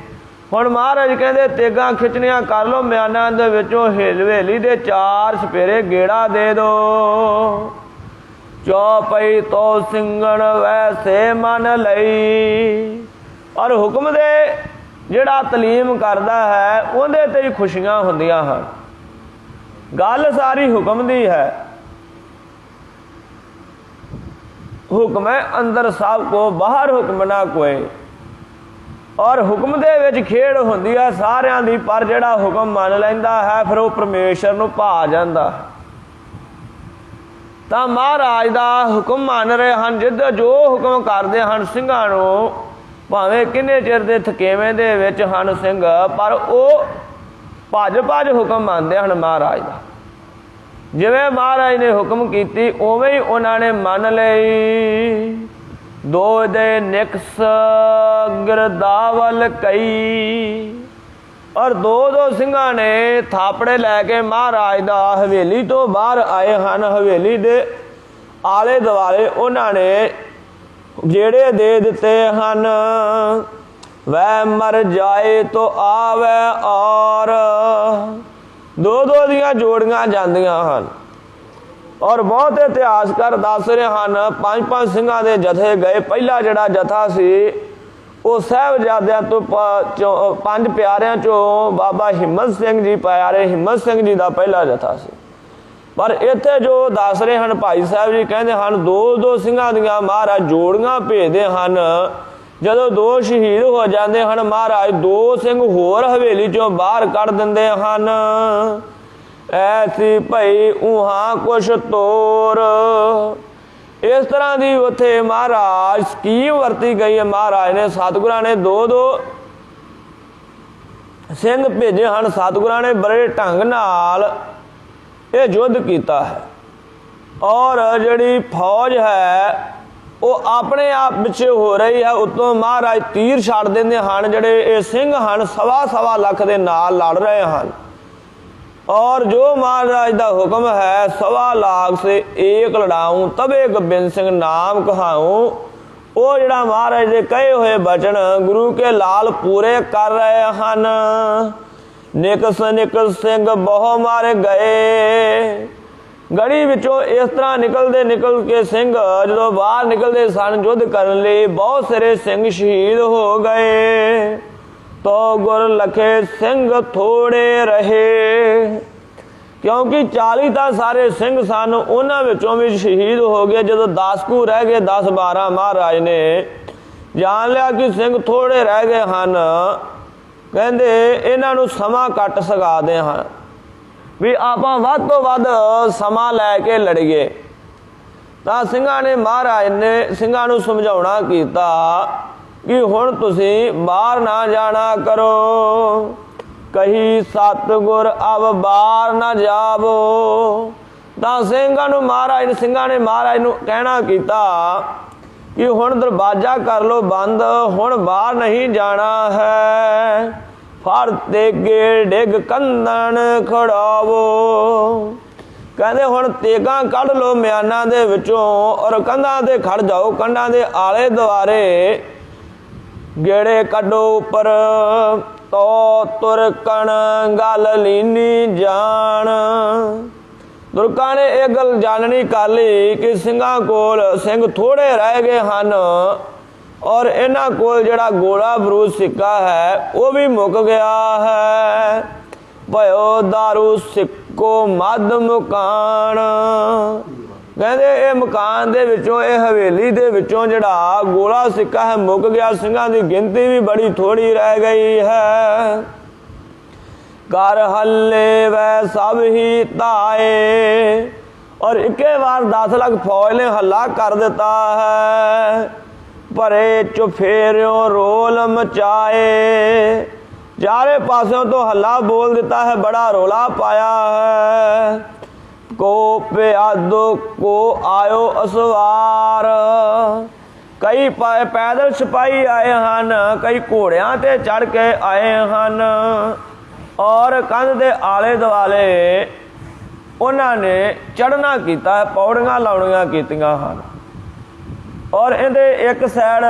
Speaker 1: ਹੁਣ ਮਹਾਰਾਜ ਕਹਿੰਦੇ ਤੇਗਾਂ ਖਿੱਚਣੀਆਂ ਕਰ ਲਓ ਮਿਆਨਾਂ ਦੇ ਵਿੱਚੋਂ, ਹਵੇਲੀ ਦੇ 4 ਸਪੇਰੇ ਗੇੜਾ ਦੇ ਦੋ। ਚੌਪਈ ਤੋਂ ਸਿੰਘਣ ਵੈਸੇ ਮਨ ਲਈ। ਔਰ ਹੁਕਮ ਦੇ ਜਿਹੜਾ ਤਲੀਮ ਕਰਦਾ ਹੈ ਉਹਦੇ ਤੇ ਹੀ ਖੁਸ਼ੀਆਂ ਹੁੰਦੀਆਂ ਹਨ। ਗੱਲ ਸਾਰੀ ਹੁਕਮ ਦੀ ਹੈ। ਹੁਕਮ ਹੈ ਅੰਦਰ ਸਭ ਕੋ, ਬਾਹਰ ਹੁਕਮ ਨਾ ਕੋਏ। ਔਰ ਹੁਕਮ ਦੇ ਵਿੱਚ ਖੇਡ ਹੁੰਦੀ ਹੈ ਸਾਰਿਆਂ ਦੀ, ਪਰ ਜਿਹੜਾ ਹੁਕਮ ਮੰਨ ਲੈਂਦਾ ਹੈ ਫਿਰ ਉਹ ਪਰਮੇਸ਼ਰ ਨੂੰ ਭਾ ਜਾਂਦਾ। ਤਾਂ ਮਹਾਰਾਜ ਦਾ ਹੁਕਮ ਮੰਨ ਰਹੇ ਹਨ, ਜਿੱਦਾਂ ਜੋ ਹੁਕਮ ਕਰਦੇ ਹਨ ਸਿੰਘਾਂ ਨੂੰ, ਭਾਵੇਂ ਕਿੰਨੇ ਚਿਰ ਦੇ ਥਕੇਵੇਂ ਦੇ ਵਿੱਚ ਹਨ ਸਿੰਘ, ਪਰ ਉਹ ਭੱਜ ਹੁਕਮ ਮੰਨਦੇ ਹਨ ਮਹਾਰਾਜ ਦਾ। ਜਿਵੇਂ ਮਹਾਰਾਜ ਨੇ ਹੁਕਮ ਕੀਤੀ ਉਵੇਂ ਹੀ ਉਹਨਾਂ ਨੇ ਮੰਨ ਲਈ। ਦੋ ਦੇ ਨਿਕਸ ਗਿਰਦਾਵਲ ਕਈ। ਔਰ ਦੋ ਸਿੰਘਾਂ ਨੇ ਥਾਪੜੇ ਲੈ ਕੇ ਮਹਾਰਾਜ ਦਾ ਹਵੇਲੀ ਤੋਂ ਬਾਹਰ ਆਏ ਹਨ। ਹਵੇਲੀ ਦੇ ਆਲੇ ਦੁਆਲੇ ਉਹਨਾਂ ਨੇ ਜਿਹੜੇ ਦੇ ਦਿੱਤੇ ਹਨ। ਵੈ ਮਰ ਜਾਏ ਤੋ ਆਵੇ ਔਰ। ਦੋ ਦੀਆਂ ਜੋੜੀਆਂ ਜਾਂਦੀਆਂ ਹਨ। ਔਰ ਬਹੁਤ ਇਤਿਹਾਸਕਾਰ ਦੱਸ ਰਹੇ ਹਨ 5 ਸਿੰਘਾਂ ਦੇ ਜਥੇ ਗਏ। ਪਹਿਲਾ ਜਿਹੜਾ ਜਥਾ ਸੀ ਉਹ ਸਾਹਿਬਜ਼ਾਦਿਆਂ ਤੋਂ 5 ਪਿਆਰਿਆਂ ਚੋਂ ਬਾਬਾ ਹਿੰਮਤ ਸਿੰਘ ਜੀ, ਪਿਆਰੇ ਹਿੰਮਤ ਸਿੰਘ ਜੀ ਦਾ ਪਹਿਲਾ ਜਥਾ ਸੀ। ਪਰ ਇੱਥੇ ਜੋ ਦੱਸ ਰਹੇ ਹਨ ਭਾਈ ਸਾਹਿਬ ਜੀ, ਕਹਿੰਦੇ ਹਨ 2 ਸਿੰਘਾਂ ਦੀਆਂ ਮਹਾਰਾਜ ਜੋੜੀਆਂ ਭੇਜਦੇ ਹਨ। ਜਦੋਂ 2 ਸ਼ਹੀਦ ਹੋ ਜਾਂਦੇ ਹਨ, ਮਹਾਰਾਜ 2 ਸਿੰਘ ਹੋਰ ਹਵੇਲੀ ਚੋਂ ਬਾਹਰ ਕੱਢ ਦਿੰਦੇ ਹਨ। ਐਸੀ ਭਈ ਉਹਾਂ ਕੁਛ ਤੋਰ। ਇਸ ਤਰ੍ਹਾਂ ਦੀ ਉੱਥੇ ਮਹਾਰਾਜ ਸਕੀਮ ਵਰਤੀ ਗਈ ਹੈ। ਮਹਾਰਾਜ ਨੇ, ਸਤਿਗੁਰਾਂ ਨੇ 2 ਸਿੰਘ ਭੇਜੇ ਹਨ। ਸਤਿਗੁਰਾਂ ਨੇ ਬੜੇ ਢੰਗ ਨਾਲ ਇਹ ਯੁੱਧ ਕੀਤਾ ਹੈ। ਔਰ ਜਿਹੜੀ ਫੌਜ ਹੈ ਉਹ ਆਪਣੇ ਆਪ ਪਿੱਛੇ ਹੋ ਰਹੀ ਹੈ। ਉੱਤੋਂ ਮਹਾਰਾਜ ਤੀਰ ਛੱਡ ਦਿੰਦੇ ਹਨ। ਜਿਹੜੇ ਇਹ ਸਿੰਘ ਹਨ 1.25 ਲੱਖ ਦੇ ਨਾਲ ਲੜ ਰਹੇ ਹਨ। और जो महाराज का हुक्म है 1.25 लाख से एक लड़ाऊं तबे गोबिंद सिंह नाम कहाऊं। वो जड़ा महाराज के कहे हुए बचन गुरु के लाल पूरे कर रहे हैं। निकस निकस सिंह बहु मारे गए। गड़ी विचों इस तरह निकल के सिंह जो बाहर निकलते सन युद्ध करने लिए बहुत सारे सिंह शहीद हो गए। तो गुर लखे सिंह थोड़े रहे क्योंकि 40 तो सारे सिंह सन उन्हां विचों भी शहीद हो गए। जो 10 कू रह गए 10-12 महाराज ने जान लिया कि सिंह थोड़े रह गए हैं। कहते इन्हां नूं समा घट सकाते हैं भी आपां वध तो वध समा लैके लड़ीए। तां सिंघां ने महाराज ने सिंघां नूं समझाउणा कीता कि हुण तुसीं बाहर ना जाना करो। कही सतगुर अब बाहर ना जावो। तां सिंघां नूं महाराज सिंघां ने महाराज नूं कहना कीता कि हुण दरवाजा कर लो बंद, हुण बाहर नहीं जाना है। फड़ तेगे डिग कंधन खड़ावो। कहते हुण तेगां कढ़ लो म्यानां दे विचों और कंधां ते खड़ जाओ। कंधां दे आले दुआरे गेड़े कड्डो उपर तो तुरकण गल लीनी जान। तुरकां ने यह गल जाननी कर ली कि सिंघां कोल सिंह थोड़े रह गए हैं और इन्हां कोल जिहड़ा गोला बरूद सिक्का है वह भी मुक गया है। भयो दारू सिक्को मद मुकान। कहते ये मकान दे विचों ये हवेली दे विचों जिहड़ा गोला सिक्का है मुक गया। सिंघां दी गिनती भी बड़ी थोड़ी रह गई है। कर हल्ले वै सब ही ताए। और इक्के बार 10 लाख फौज ने हल्ला कर दिता है। भरे चुफेरियों रोल मचाए। चारे पासों तो हल्ला बोल देता है, बड़ा रोला पाया है। को प्यादो को आयो असवार। कई पैदल सिपाही आए हैं, कई घोड़ियां ते चढ़ के आए हैं और कंध के आले दुआले उन्होंने चढ़ना किया है, पौड़ियां लाउणियां कीतियां हैं। और इहदे एक साइड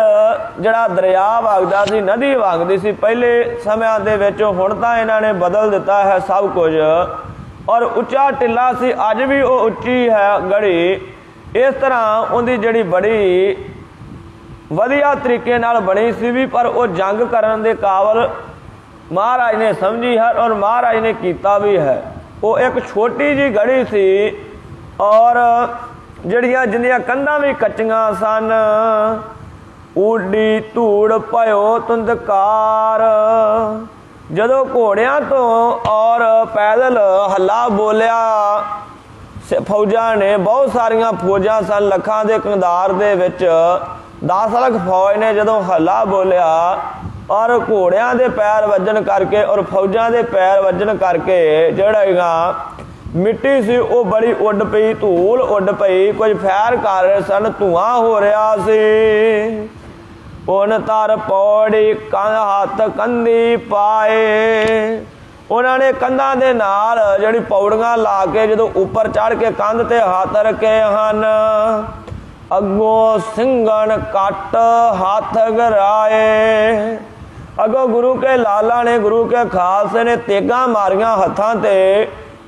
Speaker 1: जिहड़ा दरिया वगदा सी, नदी वगदी सी पहले समयां दे विच, हुण तां इन्हां ने बदल दिता है सब कुछ। और उच्चा टिला सी, अज भी वो उच्ची है गढ़ी। इस तरह उनकी जिहड़ी बड़ी वधिया तरीके नाल बनी सी भी, पर वो जंग करन दे काबल महाराज ने समझी है और महाराज ने कीता भी है। वो एक छोटी जी गढ़ी सी और ਜਿਹੜੀਆਂ ਜਿੰਨੀਆਂ ਕੰਧਾਂ ਵੀ ਕੱਚੀਆਂ ਸਨ। ਊਡੀ ਧੂੜ ਭਇਓ ਤੁੰਦਕਾਰ। ਜਦੋਂ ਘੋੜਿਆਂ ਤੋਂ ਔਰ ਪੈਦਲ ਹੱਲਾ ਬੋਲਿਆ ਫੌਜਾਂ ਨੇ, ਬਹੁਤ ਸਾਰੀਆਂ ਫੌਜਾਂ ਸਨ ਲੱਖਾਂ ਦੇ ਕੰਧਾਰ ਦੇ ਵਿੱਚ। 10 ਲੱਖ ਫੌਜ ਨੇ ਜਦੋਂ ਹੱਲਾ ਬੋਲਿਆ ਔਰ ਘੋੜਿਆਂ ਦੇ ਪੈਰ ਵੱਜਣ ਕਰਕੇ ਔਰ ਫੌਜਾਂ ਦੇ ਪੈਰ ਵੱਜਣ ਕਰਕੇ ਜਿਹੜੀਆਂ मिट्टी सी वो बड़ी उड पई, धूल उड पई। कुछ फैर कर रहे सन, धुआं हो रहा सी। उन तर पौड़ी हाथ कंधी पाए। उन्होंने कंधा दे नाल जिहड़ी पौड़ियां ला के जो उपर चढ़ के कंध ते हाथ रखे हैं। अगों सिंघन कट हाथ गराए। अगों गुरु के लाला ने, गुरु के खालसे ने तेगां मारियां हत्थां ते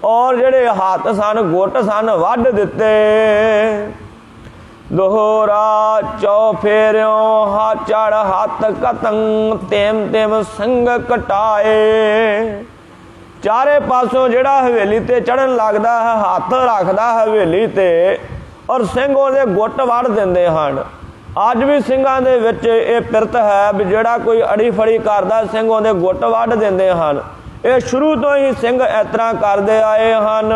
Speaker 1: और जिहड़े हाथ सन गुट सन वढ दिते। दोहरा चौफेरियों हा चढ़ हाथ कतंग तेम तेम संग कटाए। चारे पासों जिहड़ा हवेली ते चढ़न लगदा है हाथ रखदा हवेली ते और सिंह ਉਹਦੇ गुट वढ़ दिंदे ਹਨ। अज भी ਸਿੰਘਾਂ ਦੇ ਵਿੱਚ ਇਹ ਪਿਰਤ ਹੈ ਵੀ ਜਿਹੜਾ ਕੋਈ ਅੜੀ ਫੜੀ ਕਰਦਾ ਸਿੰਘ ਉਹਦੇ ਗੁੱਟ ਵੱਢ ਦਿੰਦੇ ਹਨ। ਇਹ ਸ਼ੁਰੂ ਤੋਂ ਹੀ ਸਿੰਘ ਇਸ ਤਰ੍ਹਾਂ ਕਰਦੇ ਆਏ ਹਨ।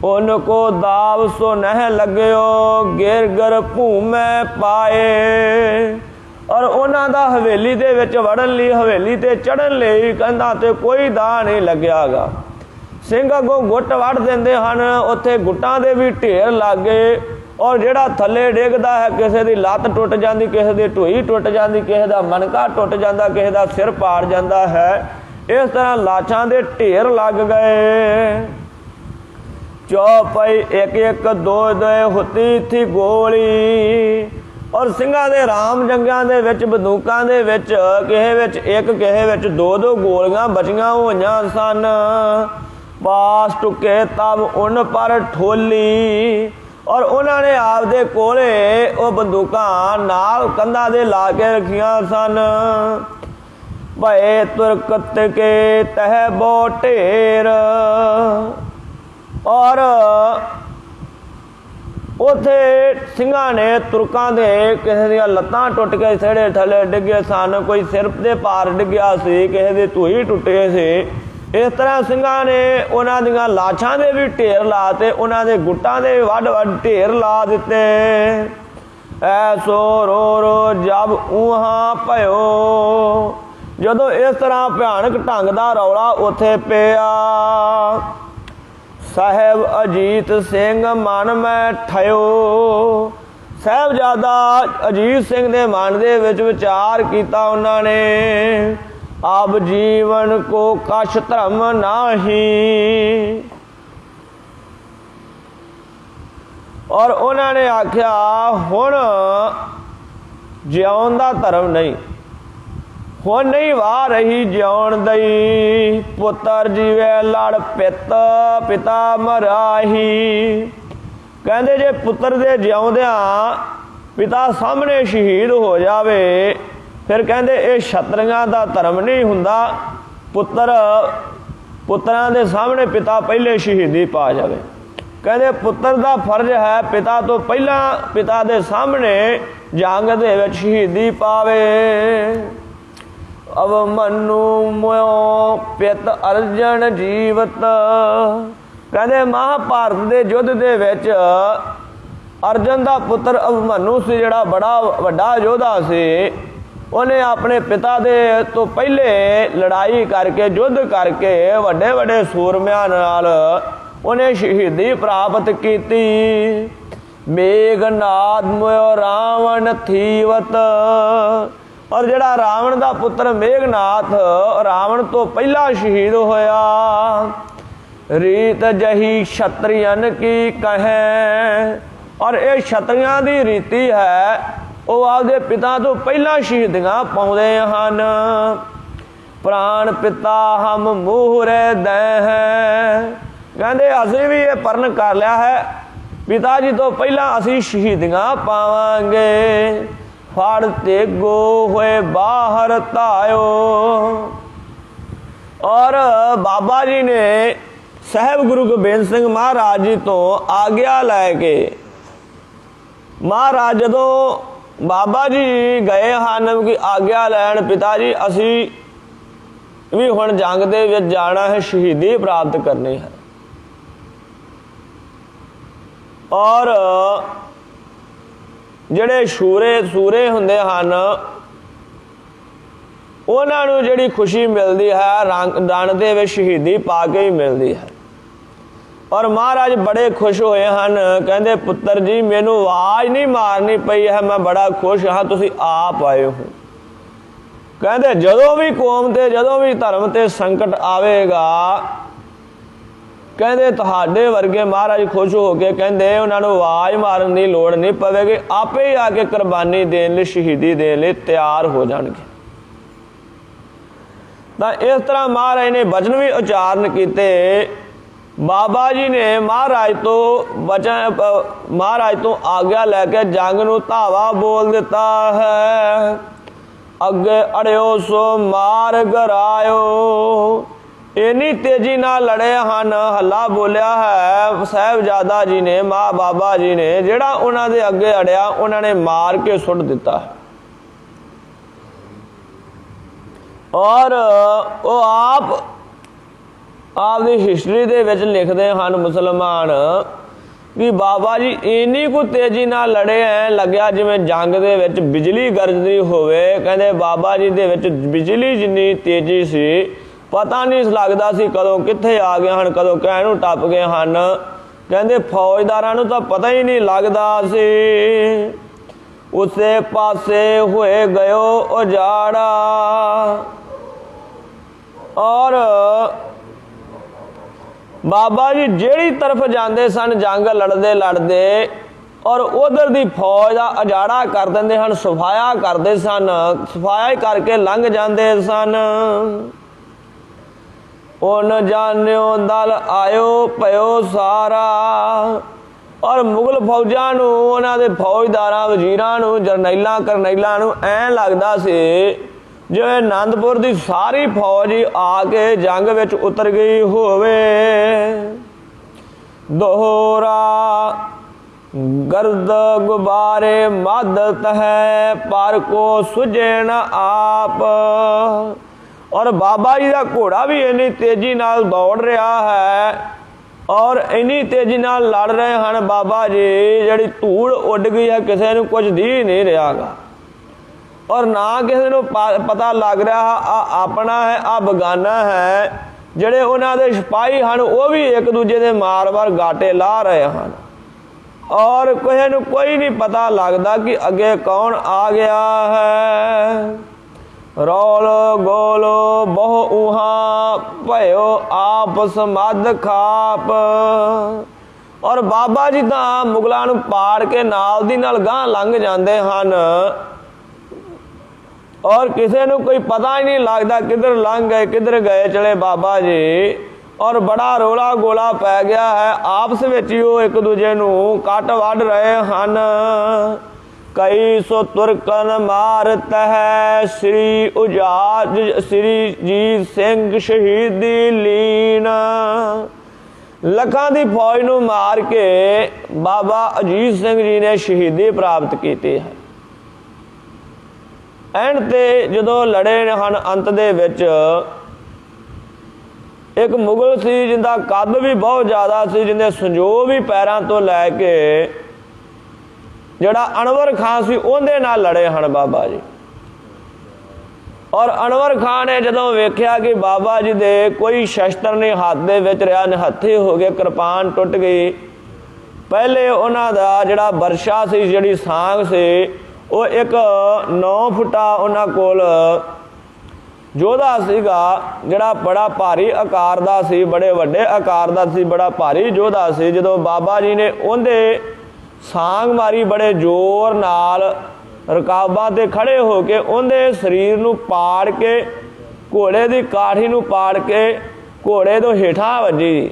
Speaker 1: उनको दाव सो नह लग्यो गिर गर भूमै पाए। और उन्हां दा हवेली दे विच वड़न लई, हवेली ते चढ़न लई कंधां ते कोई दाह नहीं लग्यागा। सिंह अगों गुੱਟ वढ़ दिंदे हन, उत्थे गुੱਟਾਂ दे भी ढेर लग गए और जिहड़ा थल्ले डिगदा है किसी की लत्त टुट जाती, किसी की ढूई टुट जाती, किसी का मनका टुट जाता, किसी का सिर पाड़ जाता है। इस तरह लाशां दे ढेर लग गए। चौपाई एक एक दो दो हुती थी गोली। और ਸਿੰਘਾਂ ਦੇ राम जंगां ਦੇ ਵਿੱਚ बंदूकां ਦੇ ਵਿੱਚ ਕਿਸੇ ਵਿੱਚ ਇੱਕ ਕਿਸੇ ਵਿੱਚ ਦੋ ਦੋ ਗੋਲੀਆਂ ਬਚੀਆਂ ਹੋਈਆਂ ਸਨ। पास टुके तब उन पर ठोली। और उन्होंने आपदे कोले वो बंदूकां नाल कंधा दे ला के रखियां सन। भए तुरकत के तह बो ढेर। और उथे ਸਿੰਘਾਂ ने तुरकां दे किसी दी लत्तां टुट के थेड़े थले डिगे सन, कोई सिर दे पार डिग्या सी, किसी दी ढूई टुटे सी। इस तरह ਸਿੰਘਾਂ ने उन्हां दीयां लाशां दे भी ढेर लाते, उन्हां दे गुट्टां दे वड वड ढेर ला दिते। ऐसो रो रो जब ऊहां पयो। जदों इस तरह भयानक ढंग दा रौला उत्थे पिया। साहिब अजीत सिंह मन में ठयो। साहिबजादा अजीत सिंह दे मन दे विच विचार कीता उन्हां ने, अब जीवन को कछ धर्म नाही। और उन्होंने आख्या हुण जिउण दा धर्म नहीं, हुण नहीं वाह रही जिउण दई। पुत्र जीवे लड़ पित पिता मराही। कहंदे जे पुत्र दे जिउंदियां पिता सामने शहीद हो जावे फिर कहते ये छतरियां दा धर्म नहीं हुंदा। पुत्रां दे सामने पिता पहले शहीदी पा जावे। कहते पुत्र दा फर्ज है पिता तो पहला पिता दे सामने जंग दे विच शहीदी पावे। अब मनु मोयो पित अर्जन जीवत। कहते महाभारत दे युद्ध दे विच अर्जन दा पुत्र अभिमन्यु सी, जिहड़ा बड़ा वड्डा योद्धा सी, उन्हें अपने पिता दे तो पहले लड़ाई करके युद्ध करके वड्डे वड्डे सूरमियां नाल उन्हें शहीदी प्राप्त की। मेघनाद मोयो रावण थीवत। और जिहड़ा रावण दा पुत्र मेघनाथ रावण तो पहला शहीद होया। रीत जही क्षत्रियन की कहें। और ये क्षत्रियां दी रीति है, वो आपदे पिता तो पहला शहीदियां पाउंदे हन। प्राण पिता हम मूहरे दे हैं। कहते असीं भी ये प्रण कर लिया है, पिता जी तो पहला असीं शहीदियां पावांगे। फड़ तेगो होए बाहर तायो। और बाबा जी ने साहिब गुरु गोबिंद सिंह महाराज जी तो आग्या लैके महाराज जदों बाबा जी गए ਹਨ कि आग्या लैन पिता जी असी भी हुण जंग दे विच जाना है, शहीदी प्राप्त करनी है। और ਜਿਹੜੇ सूरे ਹੁੰਦੇ ਹਨ ਉਹਨਾਂ ਨੂੰ ਜਿਹੜੀ खुशी मिलती है रण ਦੇ ਵਿੱਚ शहीदी पा के ही मिलती है। और महाराज बड़े खुश होए हैं। कहते पुत्र जी मैनू आवाज़ नहीं मारनी पई है, मैं बड़ा खुश हाँ तुसी आप आए हो। कहते जदों भी कौम ते जदों भी धर्म ते संकट आवेगा, कहते तुहाडे वर्गे महाराज खुश हो के कहते उन्होंने आवाज़ मारन की लोड़ नहीं पवेगी, आपे ही आके कुर्बानी देने लई शहीदी देने लई तैयार हो जाएंगे। तो इस तरह महाराज ने वचन भी उच्चारण किए। बाबा जी ने महाराज तो आग्या लैके जंग नूं धावा बोल दिता है। अगे अड़ियो सो मार गरायो। इन्नी तेजी नाल लड़े हन, हल्ला बोलिया है साहिबजादा जी ने, माँ बाबा जी ने। जिहड़ा उन्हां दे अगे अड़िया उन्होंने मार के सुट दिता है। और वो आपकी हिस्टरी दे विच लिखते हैं मुसलमान कि बाबा जी इन्नी को तेजी नाल लड़े हैं, लग्या जिवें जंग दे विच बिजली गरजदी होवे। कहते बाबा जी दे विच बिजली जिन्नी तेजी सी पता नहीं लगता सी कदों कित्थे आ गए हैं, कदों कहनों टप गए हैं। ਕਹਿੰਦੇ ਫੌਜਦਾਰਾਂ ਨੂੰ ਤਾਂ ਪਤਾ ਹੀ ਨਹੀਂ ਲੱਗਦਾ ਸੀ। ਉਸੇ ਪਾਸੇ ਹੋਏ ਗਇਓ ਉਜਾੜਾ। ਔਰ ਬਾਬਾ ਜੀ ਜਿਹੜੀ ਤਰਫ ਜਾਂਦੇ ਸਨ ਜੰਗ ਲੜਦੇ ਲੜਦੇ ਔਰ ਉਧਰ ਦੀ ਫੌਜ ਦਾ ਉਜਾੜਾ ਕਰ ਦਿੰਦੇ ਹਨ, ਸਫਾਇਆ ਕਰਦੇ ਸਨ, ਸਫਾਇਆ ਕਰਕੇ ਲੰਘ ਜਾਂਦੇ ਸਨ। ਉਨ ਜਾਣਿਓ ਦਲ ਆਇਓ ਭਇਓ ਸਾਰਾ। ਔਰ ਮੁਗਲ ਫੌਜਾਂ ਨੂੰ, ਉਹਨਾਂ ਦੇ ਫੌਜਦਾਰਾਂ ਵਜ਼ੀਰਾਂ ਨੂੰ, ਜਰਨੈਲਾਂ ਕਰਨੈਲਾਂ ਨੂੰ ਐਂ ਲੱਗਦਾ ਸੀ ਜਿਵੇਂ ਆਨੰਦਪੁਰ ਦੀ ਸਾਰੀ ਫੌਜ ਹੀ ਆ ਕੇ ਜੰਗ ਵਿੱਚ ਉਤਰ ਗਈ ਹੋਵੇ। ਦੋਹਰਾ ਗਰਦ ਗੁਬਾਰੇ ਮਦਤ ਹੈ ਪਰ ਕੋ ਸੁਝੇ ਨ ਆਪ। ਔਰ ਬਾਬਾ ਜੀ ਦਾ ਘੋੜਾ ਵੀ ਇੰਨੀ ਤੇਜ਼ੀ ਨਾਲ ਦੌੜ ਰਿਹਾ ਹੈ ਔਰ ਇੰਨੀ ਤੇਜ਼ੀ ਨਾਲ ਲੜ ਰਹੇ ਹਨ ਬਾਬਾ ਜੀ, ਜਿਹੜੀ ਧੂੜ ਉੱਡ ਗਈ ਹੈ, ਕਿਸੇ ਨੂੰ ਕੁਝ ਦਿਖ ਨਹੀਂ ਰਿਹਾ ਗਾ। ਔਰ ਨਾ ਕਿਸੇ ਨੂੰ ਪਤਾ ਲੱਗ ਰਿਹਾ ਆ ਆਪਣਾ ਹੈ ਆ ਬਗਾਨਾ ਹੈ। ਜਿਹੜੇ ਉਹਨਾਂ ਦੇ ਸਿਪਾਹੀ ਹਨ ਉਹ ਵੀ ਇੱਕ ਦੂਜੇ ਦੇ ਮਾਰ-ਮਾਰ ਗਾਟੇ ਲਾ ਰਹੇ ਹਨ ਔਰ ਕਿਸੇ ਨੂੰ ਕੋਈ ਨਹੀਂ ਪਤਾ ਲੱਗਦਾ ਕਿ ਅੱਗੇ ਕੌਣ ਆ ਗਿਆ ਹੈ। ਰੌਲ ਗੋਲ ਬਹੁ ਉਹਾਂ ਭਇਓ ਆਪਸ ਮਦ ਖਾਪ। ਔਰ ਬਾਬਾ ਜੀ ਤਾਂ ਮੁਗਲਾਂ ਨੂੰ ਪਾੜ ਕੇ ਨਾਲ ਦੀ ਨਾਲ ਗਾਂਹ ਲੰਘ ਜਾਂਦੇ ਹਨ ਔਰ ਕਿਸੇ ਨੂੰ ਕੋਈ ਪਤਾ ਹੀ ਨਹੀਂ ਲੱਗਦਾ ਕਿੱਧਰ ਲੰਘ ਗਏ ਕਿੱਧਰ ਗਏ ਚਲੇ ਬਾਬਾ ਜੀ। ਔਰ ਬੜਾ ਰੌਲਾ ਗੋਲਾ ਪੈ ਗਿਆ ਹੈ, ਆਪਸ ਵਿੱਚ ਹੀ ਉਹ ਇੱਕ ਦੂਜੇ ਨੂੰ ਕੱਟ ਵੱਢ ਰਹੇ ਹਨ। ਕਈ ਸੋ ਤੁਰਕਨ ਮਾਰਤ ਹੈ ਸ੍ਰੀ ਉਜਾਜ ਸ੍ਰੀ ਜੀਤ ਸਿੰਘ ਸ਼ਹੀਦੀ ਲੀਨ। ਲੱਖਾਂ ਦੀ ਫੌਜ ਨੂੰ ਮਾਰ ਕੇ ਬਾਬਾ ਅਜੀਤ ਸਿੰਘ ਜੀ ਨੇ ਸ਼ਹੀਦੀ ਪ੍ਰਾਪਤ ਕੀਤੀ ਹੈ। ਐਂਡ ਤੇ ਜਦੋਂ ਲੜੇ ਹਨ ਅੰਤ ਦੇ ਵਿੱਚ ਇੱਕ ਮੁਗਲ ਸੀ ਜਿਹਦਾ ਕੱਦ ਵੀ ਬਹੁਤ ਜ਼ਿਆਦਾ ਸੀ, ਜਿਹਦੇ ਸੰਜੋਗ ਵੀ ਪੈਰਾਂ ਤੋਂ ਲੈ ਕੇ ਜਿਹੜਾ ਅਨਵਰ ਖਾਨ ਸੀ ਉਹਦੇ ਨਾਲ ਲੜੇ ਹਨ ਬਾਬਾ ਜੀ। ਔਰ ਅਨਵਰ ਖਾਨ ਨੇ ਜਦੋਂ ਵੇਖਿਆ ਕਿ ਬਾਬਾ ਜੀ ਦੇ ਕੋਈ ਸ਼ਸਤਰ ਨਹੀਂ ਹੱਥ ਦੇ ਵਿੱਚ ਰਿਹਾ, ਨਿਹੱਥੇ ਹੋ ਗਏ, ਕਿਰਪਾਨ ਟੁੱਟ ਗਈ। ਪਹਿਲੇ ਉਹਨਾਂ ਦਾ ਜਿਹੜਾ ਵਰਸ਼ਾ ਸੀ, ਜਿਹੜੀ ਸਾਂਗ ਸੀ, ਉਹ ਇੱਕ 9 ਫੁੱਟਾ ਉਹਨਾਂ ਕੋਲ ਯੋਧਾ ਸੀਗਾ ਜਿਹੜਾ ਬੜਾ ਭਾਰੀ ਆਕਾਰ ਦਾ ਸੀ, ਬੜੇ ਵੱਡੇ ਆਕਾਰ ਦਾ ਸੀ, ਬੜਾ ਭਾਰੀ ਯੋਧਾ ਸੀ। ਜਦੋਂ ਬਾਬਾ ਜੀ ਨੇ ਉਹਦੇ ਸਾਂਗ ਮਾਰੀ ਬੜੇ ਜ਼ੋਰ ਨਾਲ, ਰਕਾਬਾਂ 'ਤੇ ਖੜੇ ਹੋ ਕੇ ਉਹਦੇ ਸਰੀਰ ਨੂੰ ਪਾੜ ਕੇ, ਘੋੜੇ ਦੀ ਕਾਠੀ ਨੂੰ ਪਾੜ ਕੇ ਘੋੜੇ ਤੋਂ ਹੇਠਾਂ ਵੱਜੀ।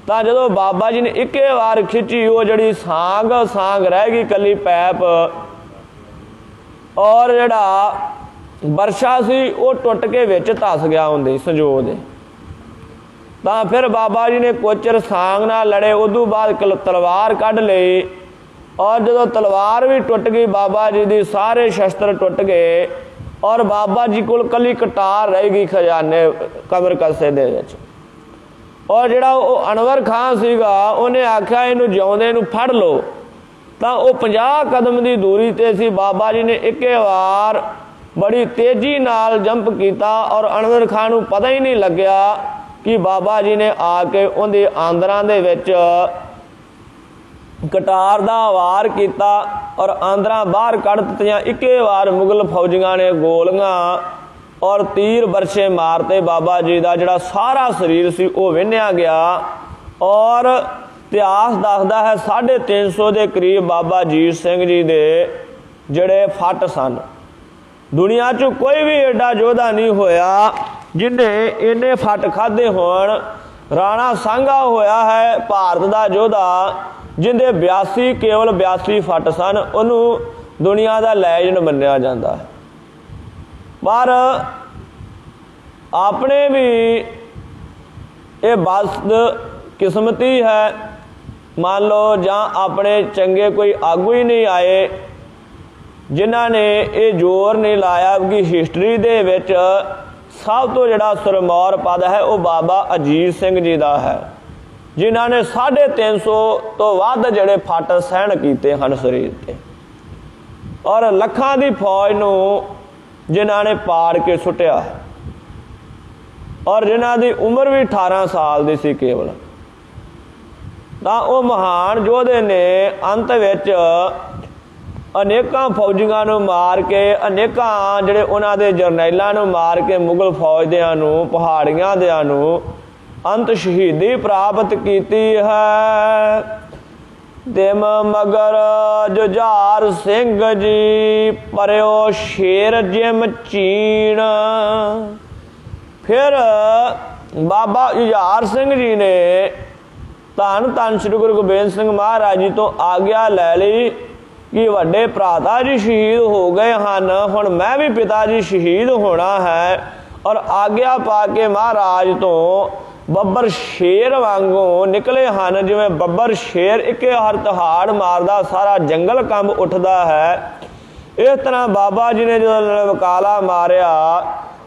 Speaker 1: ਤਾਂ ਜਦੋਂ ਬਾਬਾ ਜੀ ਨੇ ਇੱਕੇ ਵਾਰ ਖਿੱਚੀ, ਉਹ ਜਿਹੜੀ ਸਾਂਗ ਰਹਿ ਗਈ ਇਕੱਲੀ ਪੈਪ, ਔਰ ਜਿਹੜਾ ਵਰਸ਼ਾ ਸੀ ਉਹ ਟੁੱਟ ਕੇ ਵਿੱਚ ਧਸ ਗਿਆ ਹੁੰਦੇ ਸੰਜੋਗ ਦੇ। ਤਾਂ ਫਿਰ ਬਾਬਾ ਜੀ ਨੇ ਕੋਚਰ ਸਾਂਗ ਨਾਲ ਲੜੇ। ਉਦੋਂ ਬਾਅਦ ਤਲਵਾਰ ਕੱਢ ਲਈ ਔਰ ਜਦੋਂ ਤਲਵਾਰ ਵੀ ਟੁੱਟ ਗਈ ਬਾਬਾ ਜੀ ਦੀ, ਸਾਰੇ ਸ਼ਸਤਰ ਟੁੱਟ ਗਏ ਔਰ ਬਾਬਾ ਜੀ ਕੋਲ ਕੱਲੀ ਕਟਾਰ ਰਹਿ ਗਈ ਖਜ਼ਾਨੇ ਕਬਰ ਕਸੇ ਦੇ ਵਿੱਚ। ਔਰ ਜਿਹੜਾ ਉਹ ਅਨਵਰ ਖਾਨ ਸੀਗਾ ਉਹਨੇ ਆਖਿਆ ਇਹਨੂੰ ਜਿਉਂਦੇ ਨੂੰ ਫੜ ਲਓ। ਤਾਂ ਉਹ 50 ਕਦਮ ਦੀ ਦੂਰੀ 'ਤੇ ਸੀ। ਬਾਬਾ ਜੀ ਨੇ ਇੱਕੇ ਵਾਰ ਬੜੀ ਤੇਜ਼ੀ ਨਾਲ ਜੰਪ ਕੀਤਾ ਔਰ ਅਨਵਰ ਖਾਨ ਨੂੰ ਪਤਾ ਹੀ ਨਹੀਂ ਲੱਗਿਆ ਕਿ ਬਾਬਾ ਜੀ ਨੇ ਆ ਕੇ ਉਹਦੇ ਆਂਦਰਾਂ ਦੇ ਵਿੱਚ ਕਟਾਰ ਦਾ ਵਾਰ ਕੀਤਾ ਔਰ ਆਂਦਰਾਂ ਬਾਹਰ ਕੱਢ ਦਿੱਤੀਆਂ। ਇੱਕੇ ਵਾਰ ਮੁਗਲ ਫੌਜੀਆਂ ਨੇ ਗੋਲੀਆਂ ਔਰ ਤੀਰ ਬਰਛੇ ਮਾਰਤੇ। ਬਾਬਾ ਜੀ ਦਾ ਜਿਹੜਾ ਸਾਰਾ ਸਰੀਰ ਸੀ ਉਹ ਵਿੰਨ੍ਹਿਆ ਗਿਆ ਔਰ ਇਤਿਹਾਸ ਦੱਸਦਾ ਹੈ 350 ਦੇ ਕਰੀਬ ਬਾਬਾ ਅਜੀਤ ਸਿੰਘ ਜੀ ਦੇ ਜਿਹੜੇ ਫੱਟ ਸਨ। ਦੁਨੀਆ 'ਚ ਕੋਈ ਵੀ ਐਡਾ ਯੋਧਾ ਨਹੀਂ ਹੋਇਆ ਜਿਹਨੇ ਇੰਨੇ ਫੱਟ ਖਾਧੇ ਹੋਣ। ਰਾਣਾ ਸਾਂਘਾ ਹੋਇਆ ਹੈ ਭਾਰਤ ਦਾ ਯੋਧਾ, ਜਿਹਦੇ 82 ਕੇਵਲ 82 ਫੱਟ ਸਨ। ਉਹਨੂੰ ਦੁਨੀਆ ਦਾ ਲੈਜੈਂਡ ਮੰਨਿਆ ਜਾਂਦਾ ਹੈ। ਪਰ ਆਪਣੇ ਵੀ ਇਹ ਬਸ ਕਿਸਮਤੀ ਹੈ, ਮੰਨ ਲਓ, ਜਾਂ ਆਪਣੇ ਚੰਗੇ ਕੋਈ ਆਗੂ ਹੀ ਨਹੀਂ ਆਏ ਜਿਨ੍ਹਾਂ ਨੇ ਇਹ ਜ਼ੋਰ ਨਹੀਂ ਲਾਇਆ ਕਿ ਹਿਸਟਰੀ ਦੇ ਵਿੱਚ ਸਭ ਤੋਂ ਜਿਹੜਾ ਸਿਰਮੌਰ ਪਦ ਹੈ ਉਹ ਬਾਬਾ ਅਜੀਤ ਸਿੰਘ ਜੀ ਦਾ ਹੈ, ਜਿਨ੍ਹਾਂ ਨੇ 350 ਤੋਂ ਵੱਧ ਜਿਹੜੇ ਫੱਟ ਸਹਿਣ ਕੀਤੇ ਹਨ ਸਰੀਰ 'ਤੇ ਔਰ ਲੱਖਾਂ ਦੀ ਫੌਜ ਨੂੰ ਜਿਨ੍ਹਾਂ ਨੇ ਪਾੜ ਕੇ ਸੁੱਟਿਆ ਔਰ ਜਿਨ੍ਹਾਂ ਦੀ ਉਮਰ ਵੀ 18 ਸਾਲ ਦੀ ਸੀ ਕੇਵਲ। ਤਾਂ ਉਹ ਮਹਾਨ ਯੋਧੇ ਨੇ ਅੰਤ ਵਿੱਚ ਅਨੇਕਾਂ ਫੌਜੀਆਂ ਨੂੰ ਮਾਰ ਕੇ, ਅਨੇਕਾਂ ਜਿਹੜੇ ਉਹਨਾਂ ਦੇ ਜਰਨੈਲਾਂ ਨੂੰ ਮਾਰ ਕੇ ਮੁਗਲ ਫੌਜ ਦਿਆਂ ਨੂੰ, ਪਹਾੜੀਆਂ ਦਿਆਂ ਨੂੰ ਅੰਤ ਸ਼ਹੀਦੀ ਪ੍ਰਾਪਤ ਕੀਤੀ ਹੈ। ਤਿਮ ਮਗਰ ਜੁਝਾਰ ਸਿੰਘ ਜੀ ਪਰਿਓ ਸ਼ੇਰ ਜਿਮ ਚੀਣ। ਫਿਰ ਬਾਬਾ ਜੁਝਾਰ ਸਿੰਘ ਜੀ ਨੇ ਧੰਨ ਧੰਨ ਸ਼੍ਰੀ ਗੁਰੂ ਗੋਬਿੰਦ ਸਿੰਘ ਮਹਾਰਾਜ ਜੀ ਤੋਂ ਆਗਿਆ ਲੈ ਲਈ ਕਿ ਵੱਡੇ ਭਰਾਤਾ ਜੀ ਸ਼ਹੀਦ ਹੋ ਗਏ ਹਨ, ਹੁਣ ਮੈਂ ਵੀ ਪਿਤਾ ਜੀ ਸ਼ਹੀਦ ਹੋਣਾ ਹੈ। ਔਰ ਆਗਿਆ ਪਾ ਕੇ ਮਹਾਰਾਜ ਤੋਂ ਬੱਬਰ ਸ਼ੇਰ ਵਾਂਗੂ ਨਿਕਲੇ ਹਨ। ਜਿਵੇਂ ਬੱਬਰ ਸ਼ੇਰ ਇੱਕੇ ਹਰ ਤਿਹਾੜ ਮਾਰਦਾ ਸਾਰਾ ਜੰਗਲ ਕੰਬ ਉੱਠਦਾ ਹੈ, ਇਸ ਤਰ੍ਹਾਂ ਬਾਬਾ ਜੀ ਨੇ ਜਦੋਂ ਲਲਕਾਰਾ ਮਾਰਿਆ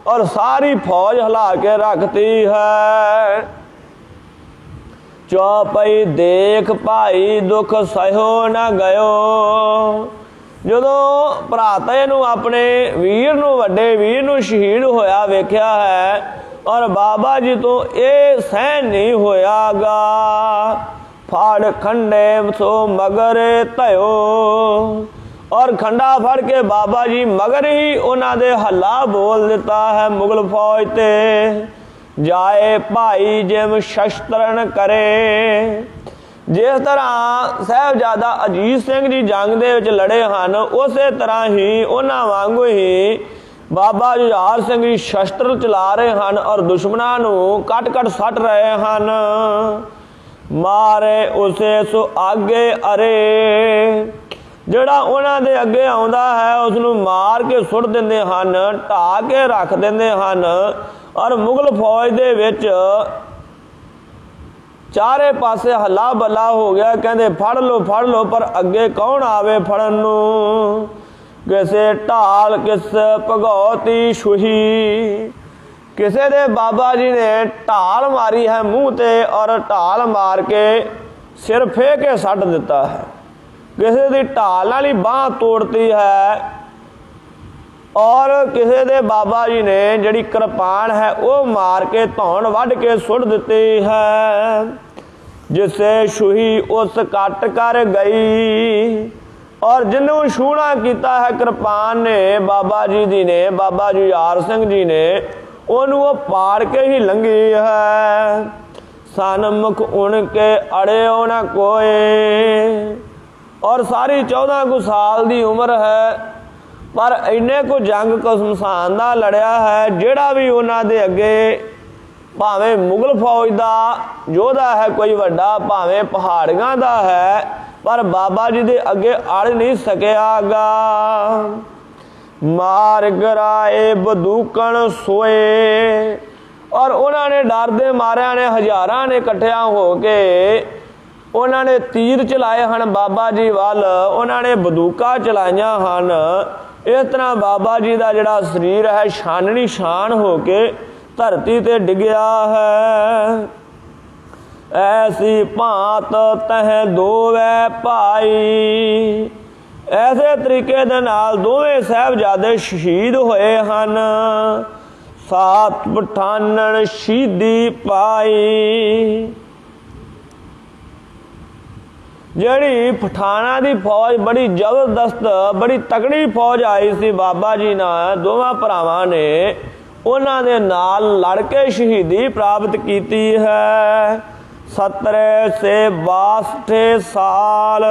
Speaker 1: ਔਰ ਸਾਰੀ ਫੌਜ ਹਿਲਾ ਕੇ ਰੱਖਤੀ ਹੈ। ਚੌਪਈ ਦੇਖ ਭਾਈ ਦੁੱਖ ਸਹਿਓ ਨਾ ਗਇਓ। ਜਦੋਂ ਭਰਾਤੇ ਨੂੰ, ਆਪਣੇ ਵੀਰ ਨੂੰ, ਵੱਡੇ ਵੀਰ ਨੂੰ ਸ਼ਹੀਦ ਹੋਇਆ ਵੇਖਿਆ ਹੈ ਔਰ ਬਾਬਾ ਜੀ ਤੋਂ ਇਹ ਸਹਿਣ ਨਹੀਂ ਹੋਇਆਗਾ। ਫੜ ਖੰਡੇ ਸੋ ਮਗਰ ਧਿਓ। ਔਰ ਖੰਡਾ ਫੜ ਕੇ ਬਾਬਾ ਜੀ ਮਗਰ ਹੀ ਉਹਨਾਂ ਦੇ ਹੱਲਾ ਬੋਲ ਦਿੱਤਾ ਹੈ ਮੁਗਲ ਫੌਜ ਤੇ। ਜਾਏ ਭਾਈ ਜਿਮ ਸ਼ਸਤਰਨ ਕਰੇ। ਜਿਸ ਤਰ੍ਹਾਂ ਸਾਹਿਬਜ਼ਾਦਾ ਅਜੀਤ ਸਿੰਘ ਜੀ ਜੰਗ ਦੇ ਵਿੱਚ ਲੜੇ ਹਨ, ਉਸੇ ਤਰ੍ਹਾਂ ਹੀ ਉਹਨਾਂ ਵਾਂਗੂ ਹੀ ਬਾਬਾ ਜੁਝਾਰ ਸਿੰਘ ਜੀ ਸ਼ਸਤਰ ਚਲਾ ਰਹੇ ਹਨ ਔਰ ਦੁਸ਼ਮਣਾਂ ਨੂੰ ਕੱਟ ਕੱਟ ਸੱਟ ਰਹੇ ਹਨ। ਮਾਰੇ ਉਸੇ ਸੋ ਆਗੇ ਅਰੇ। ਜਿਹੜਾ ਉਹਨਾਂ ਦੇ ਅੱਗੇ ਆਉਂਦਾ ਹੈ ਉਸ ਨੂੰ ਮਾਰ ਕੇ ਸੁੱਟ ਦਿੰਦੇ ਹਨ, ਢਾਹ ਕੇ ਰੱਖ ਦਿੰਦੇ ਹਨ। ਔਰ ਮੁਗਲ ਫੌਜ ਦੇ ਵਿੱਚ ਚਾਰੇ ਪਾਸੇ ਹੱਲਾ ਬੱਲਾ ਹੋ ਗਿਆ। ਕਹਿੰਦੇ ਫੜ ਲਓ, ਪਰ ਅੱਗੇ ਕੌਣ ਆਵੇ ਫੜਨ ਨੂੰ। ਕਿਸੇ ਢਾਲ ਕਿਸ ਭਗੌਤੀ ਛੁਹੀ। ਕਿਸੇ ਦੇ ਬਾਬਾ ਜੀ ਨੇ ਢਾਲ ਮਾਰੀ ਹੈ ਮੂੰਹ ਤੇ ਔਰ ਢਾਲ ਮਾਰ ਕੇ ਸਿਰ ਫੇਹ ਕੇ ਸੱਟ ਦਿੱਤਾ ਹੈ। ਕਿਸੇ ਦੀ ਢਾਲ ਨਾਲ ਹੀ ਬਾਂਹ ਤੋੜਤੀ ਹੈ ਔਰ ਕਿਸੇ ਦੇ ਬਾਬਾ ਜੀ ਨੇ ਜਿਹੜੀ ਕਿਰਪਾਨ ਹੈ ਉਹ ਮਾਰ ਕੇ ਧੌਣ ਵੱਢ ਕੇ ਸੁੱਟ ਦਿੱਤੀ ਹੈ। ਜਿਸੇ ਛੂਹੀ ਉਸ ਕੱਟ ਕਰ ਗਈ। ਔਰ ਜਿਹਨੂੰ ਛੂਹਣਾ ਕੀਤਾ ਹੈ ਕਿਰਪਾਨ ਨੇ, ਬਾਬਾ ਜੀ ਦੀ ਨੇ, ਬਾਬਾ ਜੁਝਾਰ ਸਿੰਘ ਜੀ ਨੇ, ਉਹਨੂੰ ਉਹ ਪਾੜ ਕੇ ਹੀ ਲੰਘੀ ਹੈ। ਸਨਮੁਖ ਉਣ ਕੇ ਅੜਿਓ ਨਾ ਕੋਏ। ਔਰ ਸਾਰੀ 14 ਕੁ ਸਾਲ ਦੀ ਉਮਰ ਹੈ, ਪਰ ਇੰਨੇ ਕੁ ਜੰਗ ਘਮਸਾਨ ਦਾ ਲੜਿਆ ਹੈ। ਜਿਹੜਾ ਵੀ ਉਹਨਾਂ ਦੇ ਅੱਗੇ, ਭਾਵੇਂ ਮੁਗਲ ਫੌਜ ਦਾ ਯੋਧਾ ਹੈ ਕੋਈ ਵੱਡਾ, ਭਾਵੇਂ ਪਹਾੜੀਆਂ ਦਾ ਹੈ, ਪਰ ਬਾਬਾ ਜੀ ਦੇ ਅੱਗੇ ਅੜ ਨਹੀਂ ਸਕਿਆਗਾ। ਮਾਰ ਗਰਾਏ ਬੰਦੂਕਣ ਸੋਏ। ਔਰ ਉਹਨਾਂ ਨੇ ਡਰਦੇ ਮਾਰਿਆਂ ਨੇ, ਹਜ਼ਾਰਾਂ ਨੇ ਇਕੱਠਿਆਂ ਹੋ ਕੇ ਉਹਨਾਂ ਨੇ ਤੀਰ ਚਲਾਏ ਹਨ ਬਾਬਾ ਜੀ ਵੱਲ, ਉਹਨਾਂ ਨੇ ਬੰਦੂਕਾਂ ਚਲਾਈਆਂ ਹਨ। ਇਸ ਤਰ੍ਹਾਂ ਬਾਬਾ ਜੀ ਦਾ ਜਿਹੜਾ ਸਰੀਰ ਹੈ ਛਾਨਣੀ ਛਾਨ ਹੋ ਕੇ ਧਰਤੀ ਤੇ ਡਿੱਗਿਆ ਹੈ। ਐਸੀ ਭਾਂਤ ਤਹਿ ਦੋਵੇਂ ਭਾਈ। ਐਸੇ ਤਰੀਕੇ ਦੇ ਨਾਲ ਦੋਵੇਂ ਸਾਹਿਬਜ਼ਾਦੇ ਸ਼ਹੀਦ ਹੋਏ ਹਨ। ਸਾਤ ਪਠਾਨਣ ਸ਼ਹੀਦੀ ਪਾਈ। ਜਿਹੜੀ ਪਠਾਨਾਂ ਦੀ ਫੌਜ ਬੜੀ ਜ਼ਬਰਦਸਤ, ਬੜੀ ਤਕੜੀ ਫੌਜ ਆਈ ਸੀ ਬਾਬਾ ਜੀ ਨਾਲ, ਦੋਵਾਂ ਭਰਾਵਾਂ ਨੇ ਉਹਨਾਂ ਦੇ ਨਾਲ ਲੜ ਕੇ ਸ਼ਹੀਦੀ ਪ੍ਰਾਪਤ ਕੀਤੀ ਹੈ। 17 ਸੇ 62 ਸਾਲ।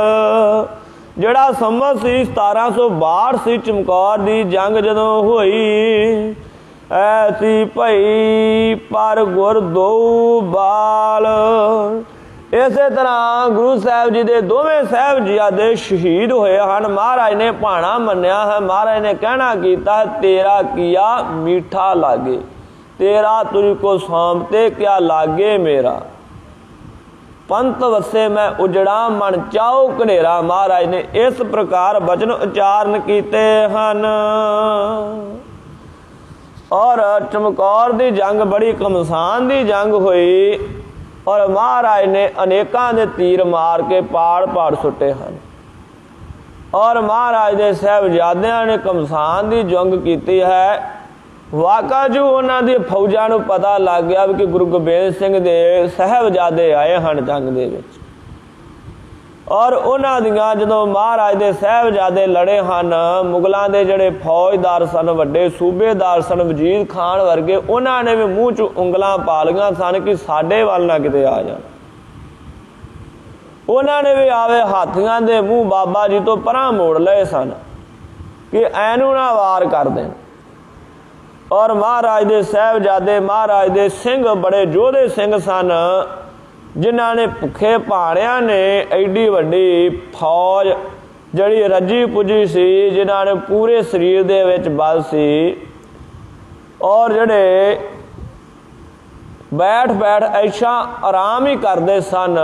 Speaker 1: ਜਿਹੜਾ ਸੰਮਤ ਸੀ 1762 ਸੀ, ਚਮਕੌਰ ਦੀ ਜੰਗ ਜਦੋਂ ਹੋਈ। ਐਸੀ ਭਈ ਪਰ ਗੁਰ ਦੋ ਬਾਲ। ਇਸੇ ਤਰ੍ਹਾਂ ਗੁਰੂ ਸਾਹਿਬ ਜੀ ਦੇ ਦੋਵੇਂ ਸਾਹਿਬਜ਼ਾਦੇ ਸ਼ਹੀਦ ਹੋਏ ਹਨ। ਮਹਾਰਾਜ ਨੇ ਭਾਣਾ ਮੰਨਿਆ ਹੈ। ਮਹਾਰਾਜ ਨੇ ਕਹਿਣਾ ਕੀਤਾ, ਤੇਰਾ ਕੀਆ ਮੀਠਾ ਲਾਗੇ, ਤੇਰਾ ਤੁਝ ਕੋ ਸੌਂਪਤੇ ਕਿਆ ਲਾਗੇ ਮੇਰਾ। ਪੰਥ ਵਸੇ ਮੈਂ ਉਜੜਾ ਮਨ ਚਾਉ ਘਨੇਰਾ। ਮਹਾਰਾਜ ਨੇ ਇਸ ਪ੍ਰਕਾਰ ਬਚਨ ਉਚਾਰਨ ਕੀਤੇ ਹਨ। ਔਰ ਚਮਕੌਰ ਦੀ ਜੰਗ ਬੜੀ ਘਮਸਾਨ ਦੀ ਜੰਗ ਹੋਈ ਔਰ ਮਹਾਰਾਜ ਨੇ ਅਨੇਕਾਂ ਦੇ ਤੀਰ ਮਾਰ ਕੇ ਪਾੜ ਪਾੜ ਸੁੱਟੇ ਹਨ। ਔਰ ਮਹਾਰਾਜ ਦੇ ਸਾਹਿਬਜ਼ਾਦਿਆਂ ਨੇ ਘਮਸਾਨ ਦੀ ਜੰਗ ਕੀਤੀ ਹੈ। ਵਾਕਾ ਜੋ ਉਹਨਾਂ ਦੀ ਫੌਜਾਂ ਨੂੰ ਪਤਾ ਲੱਗ ਗਿਆ ਕਿ ਗੁਰੂ ਗੋਬਿੰਦ ਸਿੰਘ ਦੇ ਸਾਹਿਬਜ਼ਾਦੇ ਆਏ ਹਨ ਜੰਗ ਦੇ ਵਿੱਚ, ਔਰ ਉਹਨਾਂ ਦੀਆਂ ਜਦੋਂ ਮਹਾਰਾਜ ਦੇ ਸਾਹਿਬਜ਼ਾਦੇ ਲੜੇ ਹਨ, ਮੁਗਲਾਂ ਦੇ ਜਿਹੜੇ ਫੌਜਦਾਰ ਸਨ, ਵੱਡੇ ਸੂਬੇਦਾਰ ਸਨ, ਵਜ਼ੀਰ ਖਾਨ ਵਰਗੇ, ਉਹਨਾਂ ਨੇ ਵੀ ਮੂੰਹ 'ਚ ਉਂਗਲਾਂ ਪਾ ਲਈਆਂ ਸਨ ਕਿ ਸਾਡੇ ਵੱਲ ਨਾ ਕਿਤੇ ਆ ਜਾਣ। ਉਹਨਾਂ ਨੇ ਵੀ ਆਵੇ ਹਾਥੀਆਂ ਦੇ ਮੂੰਹ ਬਾਬਾ ਜੀ ਤੋਂ ਪਰਾਂ ਮੋੜ ਲਏ ਸਨ ਕਿ ਐਨੂੰ ਨਾ ਵਾਰ ਕਰ ਦੇਣ। ਔਰ ਮਹਾਰਾਜ ਦੇ ਸਾਹਿਬਜ਼ਾਦੇ, ਮਹਾਰਾਜ ਦੇ ਸਿੰਘ ਬੜੇ ਯੋਧੇ ਸਿੰਘ ਸਨ, ਜਿਨ੍ਹਾਂ ਨੇ ਭੁੱਖੇ ਭਾਣਿਆਂ ਨੇ ਐਡੀ ਵੱਡੀ ਫੌਜ ਜਿਹੜੀ ਰੱਜੀ ਪੁੱਜੀ ਸੀ, ਜਿਨ੍ਹਾਂ ਨੇ ਪੂਰੇ ਸਰੀਰ ਦੇ ਵਿੱਚ ਬਲ ਸੀ, ਔਰ ਜਿਹੜੇ ਬੈਠ ਐਸ਼ਾ ਆਰਾਮ ਹੀ ਕਰਦੇ ਸਨ,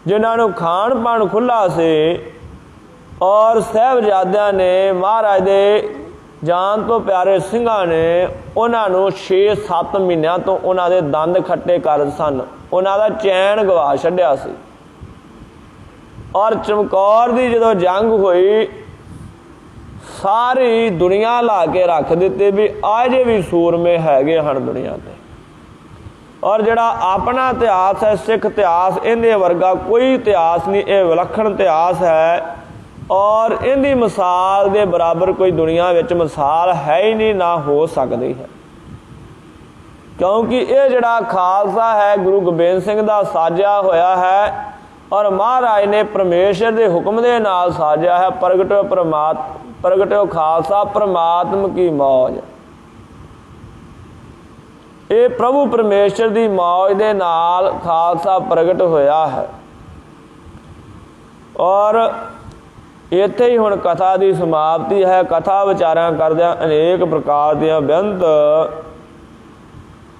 Speaker 1: ਜਿਨ੍ਹਾਂ ਨੂੰ ਖਾਣ ਪਾਣ ਖੁੱਲ੍ਹਾ ਸੀ। ਔਰ ਸਾਹਿਬਜ਼ਾਦਿਆਂ ਨੇ, ਮਹਾਰਾਜ ਦੇ ਜਾਨ ਤੋਂ ਪਿਆਰੇ ਸਿੰਘਾਂ ਨੇ ਉਹਨਾਂ ਨੂੰ 6-7 ਮਹੀਨਿਆਂ ਤੋਂ ਉਹਨਾਂ ਦੇ ਦੰਦ ਖੱਟੇ ਕਰ ਸਨ, ਉਹਨਾਂ ਦਾ ਚੈਨ ਗਵਾ ਛੱਡਿਆ ਸੀ। ਔਰ ਚਮਕੌਰ ਦੀ ਜਦੋਂ ਜੰਗ ਹੋਈ, ਸਾਰੀ ਦੁਨੀਆ ਲਾ ਕੇ ਰੱਖ ਦਿੱਤੀ ਵੀ ਅਜੇ ਵੀ ਸੂਰਮੇ ਹੈਗੇ ਹਨ ਦੁਨੀਆ 'ਤੇ। ਔਰ ਜਿਹੜਾ ਆਪਣਾ ਇਤਿਹਾਸ ਹੈ, ਸਿੱਖ ਇਤਿਹਾਸ, ਇਹਦੇ ਵਰਗਾ ਕੋਈ ਇਤਿਹਾਸ ਨਹੀਂ। ਇਹ ਵਿਲੱਖਣ ਇਤਿਹਾਸ ਹੈ ਔਰ ਇਹਦੀ ਮਿਸਾਲ ਦੇ ਬਰਾਬਰ ਕੋਈ ਦੁਨੀਆ ਵਿੱਚ ਮਿਸਾਲ ਹੈ ਹੀ ਨਹੀਂ, ਨਾ ਹੋ ਸਕਦੀ ਹੈ। ਕਿਉਂਕਿ ਇਹ ਜਿਹੜਾ ਖਾਲਸਾ ਹੈ ਗੁਰੂ ਗੋਬਿੰਦ ਸਿੰਘ ਦਾ ਸਾਜਿਆ ਹੋਇਆ ਹੈ, ਔਰ ਮਹਾਰਾਜ ਨੇ ਪਰਮੇਸ਼ਰ ਦੇ ਹੁਕਮ ਦੇ ਨਾਲ ਸਾਜਿਆ ਹੈ। ਪ੍ਰਗਟਿਓ ਖਾਲਸਾ ਪ੍ਰਮਾਤਮ ਕੀ ਮੌਜ। ਇਹ ਪ੍ਰਭੂ ਪਰਮੇਸ਼ਰ ਦੀ ਮੌਜ ਦੇ ਨਾਲ ਖਾਲਸਾ ਪ੍ਰਗਟ ਹੋਇਆ ਹੈ। ਔਰ ਇੱਥੇ ਹੀ ਹੁਣ ਕਥਾ ਦੀ ਸਮਾਪਤੀ ਹੈ। ਕਥਾ ਵਿਚਾਰਾਂ ਕਰਦਿਆਂ ਅਨੇਕ ਪ੍ਰਕਾਰ ਦੀਆਂ ਬੇਅੰਤ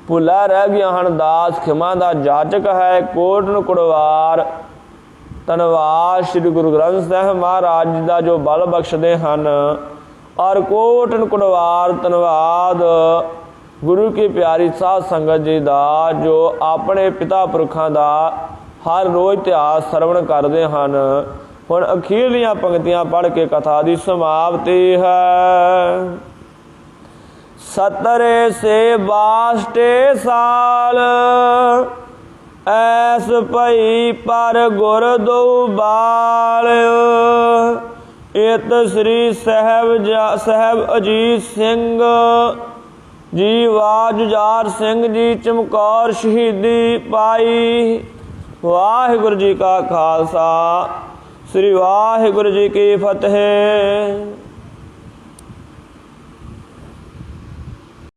Speaker 1: ਭੁੱਲਾਂ ਰਹਿ ਗਈਆਂ ਹਨ। ਦਾਸ ਖਿਮਾ ਦਾ ਜਾਚਕ ਹੈ, ਕੋਟਨ ਕੁੜਵਾਰ ਧੰਨਵਾਦ ਸ੍ਰੀ ਗੁਰੂ ਗ੍ਰੰਥ ਸਾਹਿਬ ਮਹਾਰਾਜ ਜੀ ਦਾ ਜੋ ਬਲ ਬਖਸ਼ਦੇ ਹਨ। ਔਰ ਕੋਟਨ ਕੁੜਵਾਰ ਧੰਨਵਾਦ ਗੁਰੂ ਕੀ ਪਿਆਰੀ ਸਾਧ ਸੰਗਤ ਜੀ ਦਾ, ਜੋ ਆਪਣੇ ਪਿਤਾ ਪੁਰਖਾਂ ਦਾ ਹਰ ਰੋਜ਼ ਇਤਿਹਾਸ ਸਰਵਣ ਕਰਦੇ ਹਨ। ਹੁਣ ਅਖੀਰਲੀਆਂ ਪੰਕਤੀਆਂ ਪੜ੍ਹ ਕੇ ਕਥਾ ਦੀ ਸਮਾਪਤੀ ਹੈ। 70 ਸੇ 62 ਸਾਲ ਐਸ ਭਈ ਪਰ ਗੁਰ ਦੋ ਬਾਲ। ਇਤ ਸ੍ਰੀ ਸਾਹਿਬ ਅਜੀਤ ਸਿੰਘ ਜੀ ਵਾ ਜੁਝਾਰ ਸਿੰਘ ਜੀ ਚਮਕੌਰ ਸ਼ਹੀਦੀ ਪਾਈ। ਵਾਹਿਗੁਰੂ ਜੀ ਕਾ ਖਾਲਸਾ, ਸ੍ਰੀ ਵਾਹਿਗੁਰੂ ਜੀ ਕੀ ਫਤਿਹ।